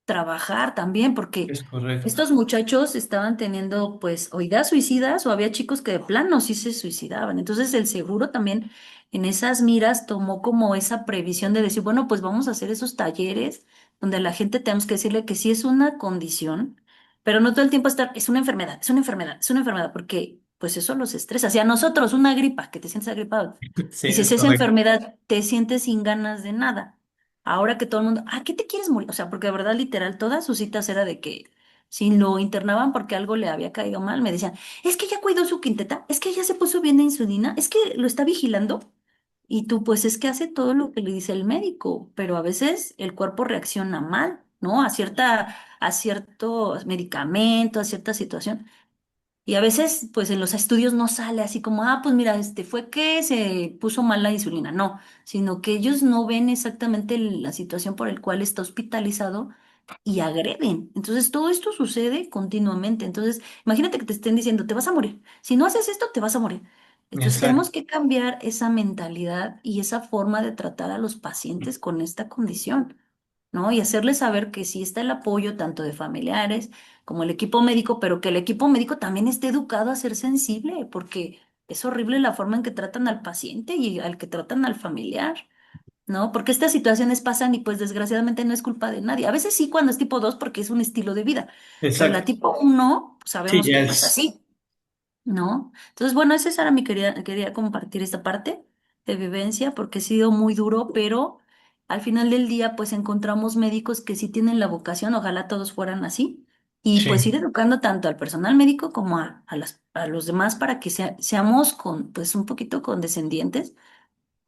trabajar también porque es correcto. estos muchachos estaban teniendo pues o ideas suicidas o había chicos que de plano sí se suicidaban. Entonces el seguro también en esas miras tomó como esa previsión de decir, bueno, pues vamos a hacer esos talleres donde a la gente tenemos que decirle que sí es una condición, pero no todo el tiempo estar, es una enfermedad, es una enfermedad, es una enfermedad, porque pues eso los estresa. Si a nosotros una gripa, que te sientes agripado, Sí, es dices, esa correcto. enfermedad, te sientes sin ganas de nada. Ahora que todo el mundo, ¿qué te quieres morir? O sea, porque de verdad, literal, todas sus citas era de que si lo internaban porque algo le había caído mal, me decían, es que ya cuidó su quinteta, es que ya se puso bien de insulina, es que lo está vigilando. Y tú, pues es que hace todo lo que le dice el médico, pero a veces el cuerpo reacciona mal, ¿no? A ciertos medicamentos, a cierta situación. Y a veces, pues en los estudios no sale así como, pues mira, fue que se puso mal la insulina. No, sino que ellos no ven exactamente la situación por el cual está hospitalizado y agreden. Entonces, todo esto sucede continuamente. Entonces, imagínate que te estén diciendo, te vas a morir. Si no haces esto, te vas a morir. Entonces, Exacto. tenemos que cambiar esa mentalidad y esa forma de tratar a los pacientes con esta condición, ¿no? Y hacerles saber que sí está el apoyo tanto de familiares como el equipo médico, pero que el equipo médico también esté educado a ser sensible, porque es horrible la forma en que tratan al paciente y al que tratan al familiar, ¿no? Porque estas situaciones pasan y pues desgraciadamente no es culpa de nadie. A veces sí cuando es tipo 2 porque es un estilo de vida, pero la Exacto. tipo 1 Sí, sabemos ya que no es es. así. ¿No? Entonces, bueno, esa era quería compartir esta parte de vivencia porque ha sido muy duro, pero al final del día, pues encontramos médicos que sí tienen la vocación, ojalá todos fueran así, y pues Sí, ir educando tanto al personal médico como a los demás para que seamos pues un poquito condescendientes.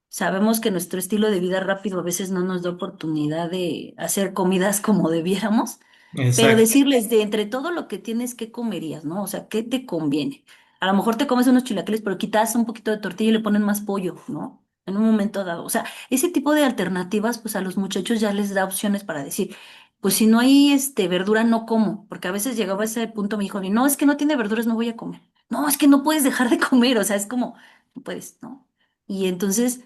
Sabemos que nuestro estilo de vida rápido a veces no nos da oportunidad de hacer comidas como debiéramos, pero exacto. decirles de entre todo lo que tienes, ¿qué comerías, no? O sea, ¿qué te conviene? A lo mejor te comes unos chilaquiles, pero quitas un poquito de tortilla y le ponen más pollo, ¿no? En un momento dado. O sea, ese tipo de alternativas, pues a los muchachos ya les da opciones para decir, pues si no hay verdura, no como. Porque a veces llegaba a ese punto mi hijo, y no, es que no tiene verduras, no voy a comer. No, es que no puedes dejar de comer. O sea, es como, no puedes, ¿no? Y entonces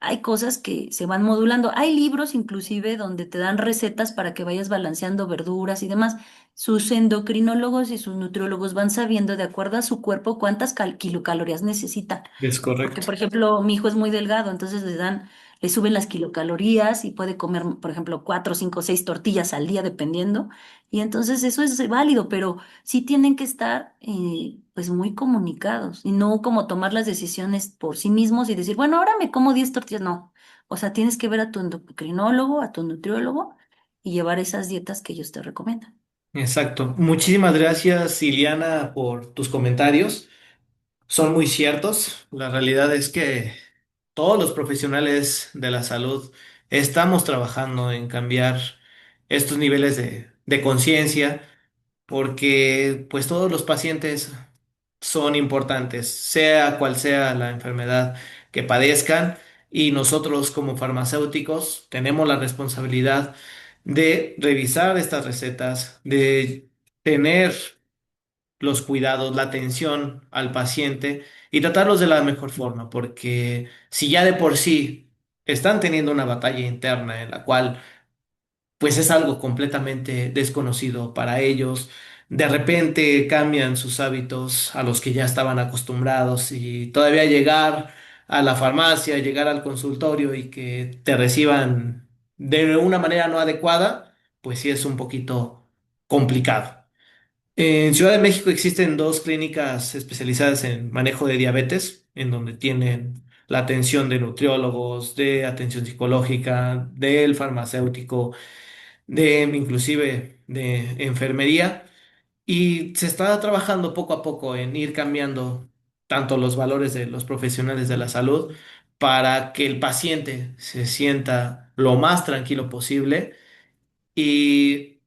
hay cosas que se van modulando. Hay libros inclusive donde te dan recetas para que vayas balanceando verduras y demás. Sus endocrinólogos y sus nutriólogos van sabiendo de acuerdo a su cuerpo cuántas kilocalorías necesitan. Es Porque, correcto. por ejemplo, mi hijo es muy delgado, entonces le suben las kilocalorías y puede comer, por ejemplo, 4, 5, 6 tortillas al día, dependiendo. Y entonces eso es válido, pero sí tienen que estar, pues, muy comunicados y no como tomar las decisiones por sí mismos y decir, bueno, ahora me como 10 tortillas. No. O sea, tienes que ver a tu endocrinólogo, a tu nutriólogo y llevar esas dietas que ellos te recomiendan. Exacto. Muchísimas gracias, Iliana, por tus comentarios. Son muy ciertos. La realidad es que todos los profesionales de la salud estamos trabajando en cambiar estos niveles de conciencia porque pues todos los pacientes son importantes, sea cual sea la enfermedad que padezcan, y nosotros como farmacéuticos tenemos la responsabilidad de revisar estas recetas, de tener los cuidados, la atención al paciente y tratarlos de la mejor forma, porque si ya de por sí están teniendo una batalla interna en la cual pues es algo completamente desconocido para ellos. De repente cambian sus hábitos a los que ya estaban acostumbrados y todavía llegar a la farmacia, llegar al consultorio y que te reciban de una manera no adecuada, pues sí es un poquito complicado. En Ciudad de México existen dos clínicas especializadas en manejo de diabetes, en donde tienen la atención de nutriólogos, de atención psicológica, del farmacéutico, de inclusive de enfermería. Y se está trabajando poco a poco en ir cambiando tanto los valores de los profesionales de la salud para que el paciente se sienta lo más tranquilo posible y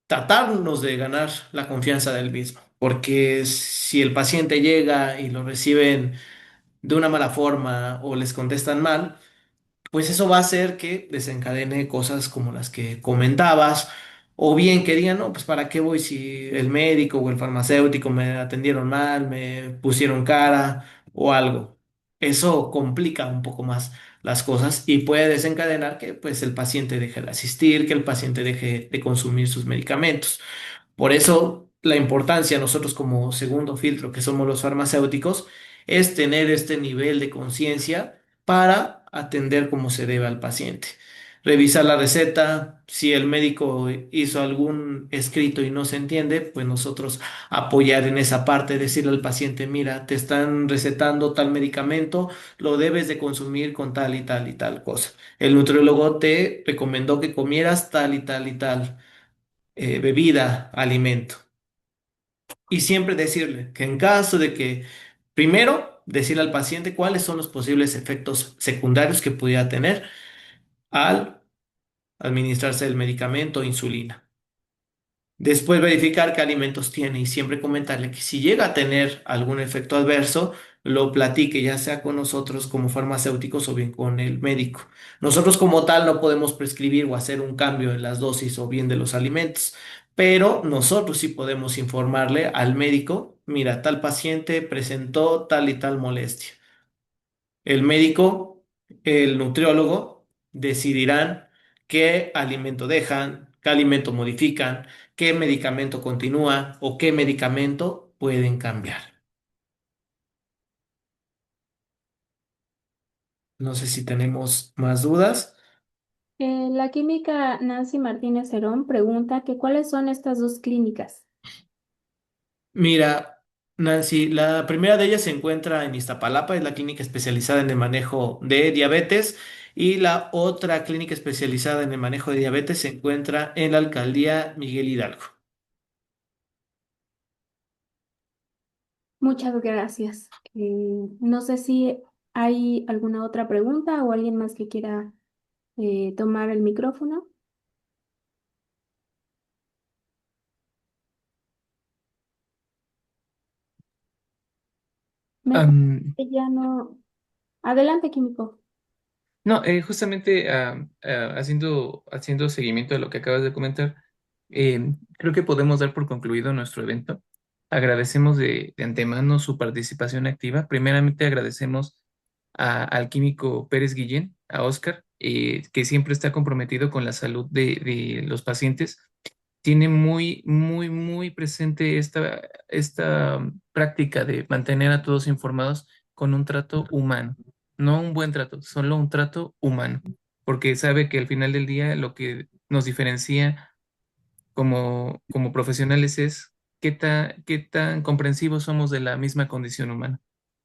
tratarnos de ganar la confianza del mismo. Porque si el paciente llega y lo reciben de una mala forma o les contestan mal, pues eso va a hacer que desencadene cosas como las que comentabas, o bien que digan, no, pues ¿para qué voy si el médico o el farmacéutico me atendieron mal, me pusieron cara o algo? Eso complica un poco más las cosas y puede desencadenar que pues el paciente deje de asistir, que el paciente deje de consumir sus medicamentos. Por eso la importancia, nosotros como segundo filtro, que somos los farmacéuticos, es tener este nivel de conciencia para atender como se debe al paciente. Revisar la receta, si el médico hizo algún escrito y no se entiende, pues nosotros apoyar en esa parte, decirle al paciente, mira, te están recetando tal medicamento, lo debes de consumir con tal y tal y tal cosa. El nutriólogo te recomendó que comieras tal y tal y tal bebida, alimento. Y siempre decirle que en caso de que, primero, decirle al paciente cuáles son los posibles efectos secundarios que pudiera tener al administrarse el medicamento o insulina. Después verificar qué alimentos tiene y siempre comentarle que si llega a tener algún efecto adverso, lo platique ya sea con nosotros como farmacéuticos o bien con el médico. Nosotros como tal no podemos prescribir o hacer un cambio en las dosis o bien de los alimentos, pero nosotros sí podemos informarle al médico, mira, tal paciente presentó tal y tal molestia. El médico, el nutriólogo decidirán qué alimento dejan, qué alimento modifican, qué medicamento continúa o qué medicamento pueden cambiar. No sé si tenemos más dudas. La química Nancy Martínez Herón pregunta que cuáles son estas dos clínicas. Mira, Nancy, la primera de ellas se encuentra en Iztapalapa, es la clínica especializada en el manejo de diabetes, y la otra clínica especializada en el manejo de diabetes se encuentra en la alcaldía Miguel Hidalgo. Muchas gracias. No sé si hay alguna otra pregunta o alguien más que quiera tomar el micrófono. Me parece Am, que ya no. Adelante, Químico. no, justamente haciendo seguimiento a lo que acabas de comentar, creo que podemos dar por concluido nuestro evento. Agradecemos de antemano su participación activa. Primeramente agradecemos al químico Pérez Guillén, a Oscar, que siempre está comprometido con la salud de los pacientes. Tiene muy, muy, muy presente esta práctica de mantener a todos informados con un trato humano, no un buen trato, solo un trato humano, porque sabe que al final del día lo que nos diferencia como profesionales es qué tan comprensivos somos de la misma condición humana.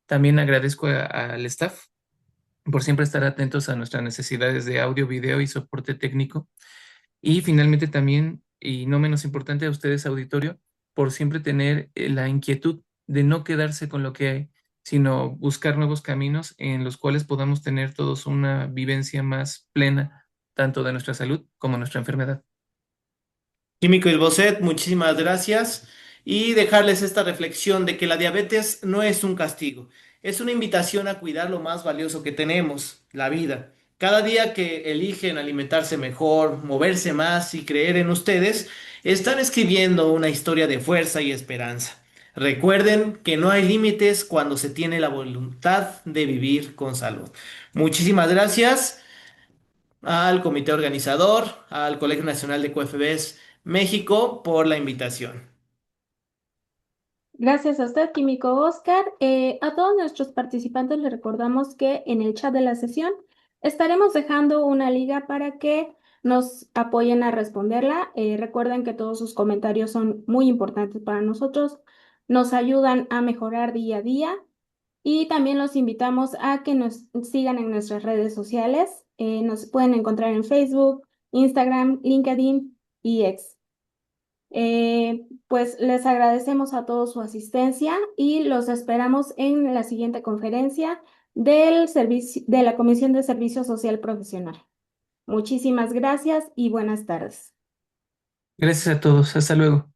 También agradezco al staff por siempre estar atentos a nuestras necesidades de audio, video y soporte técnico. Y finalmente también, y no menos importante, a ustedes, auditorio, por siempre tener la inquietud de no quedarse con lo que hay, sino buscar nuevos caminos en los cuales podamos tener todos una vivencia más plena, tanto de nuestra salud como nuestra enfermedad. Químico Isboset, muchísimas gracias y dejarles esta reflexión de que la diabetes no es un castigo, es una invitación a cuidar lo más valioso que tenemos, la vida. Cada día que eligen alimentarse mejor, moverse más y creer en ustedes, están escribiendo una historia de fuerza y esperanza. Recuerden que no hay límites cuando se tiene la voluntad de vivir con salud. Muchísimas gracias al comité organizador, al Colegio Nacional de QFBs México por la invitación. Gracias a usted, Químico Oscar. A todos nuestros participantes les recordamos que en el chat de la sesión Estaremos dejando una liga para que nos apoyen a responderla. Recuerden que todos sus comentarios son muy importantes para nosotros, nos ayudan a mejorar día a día y también los invitamos a que nos sigan en nuestras redes sociales. Nos pueden encontrar en Facebook, Instagram, LinkedIn y X. Pues les agradecemos a todos su asistencia y los esperamos en la siguiente conferencia de la Comisión de Servicio Social Profesional. Muchísimas gracias y buenas tardes. Gracias a todos. Hasta luego.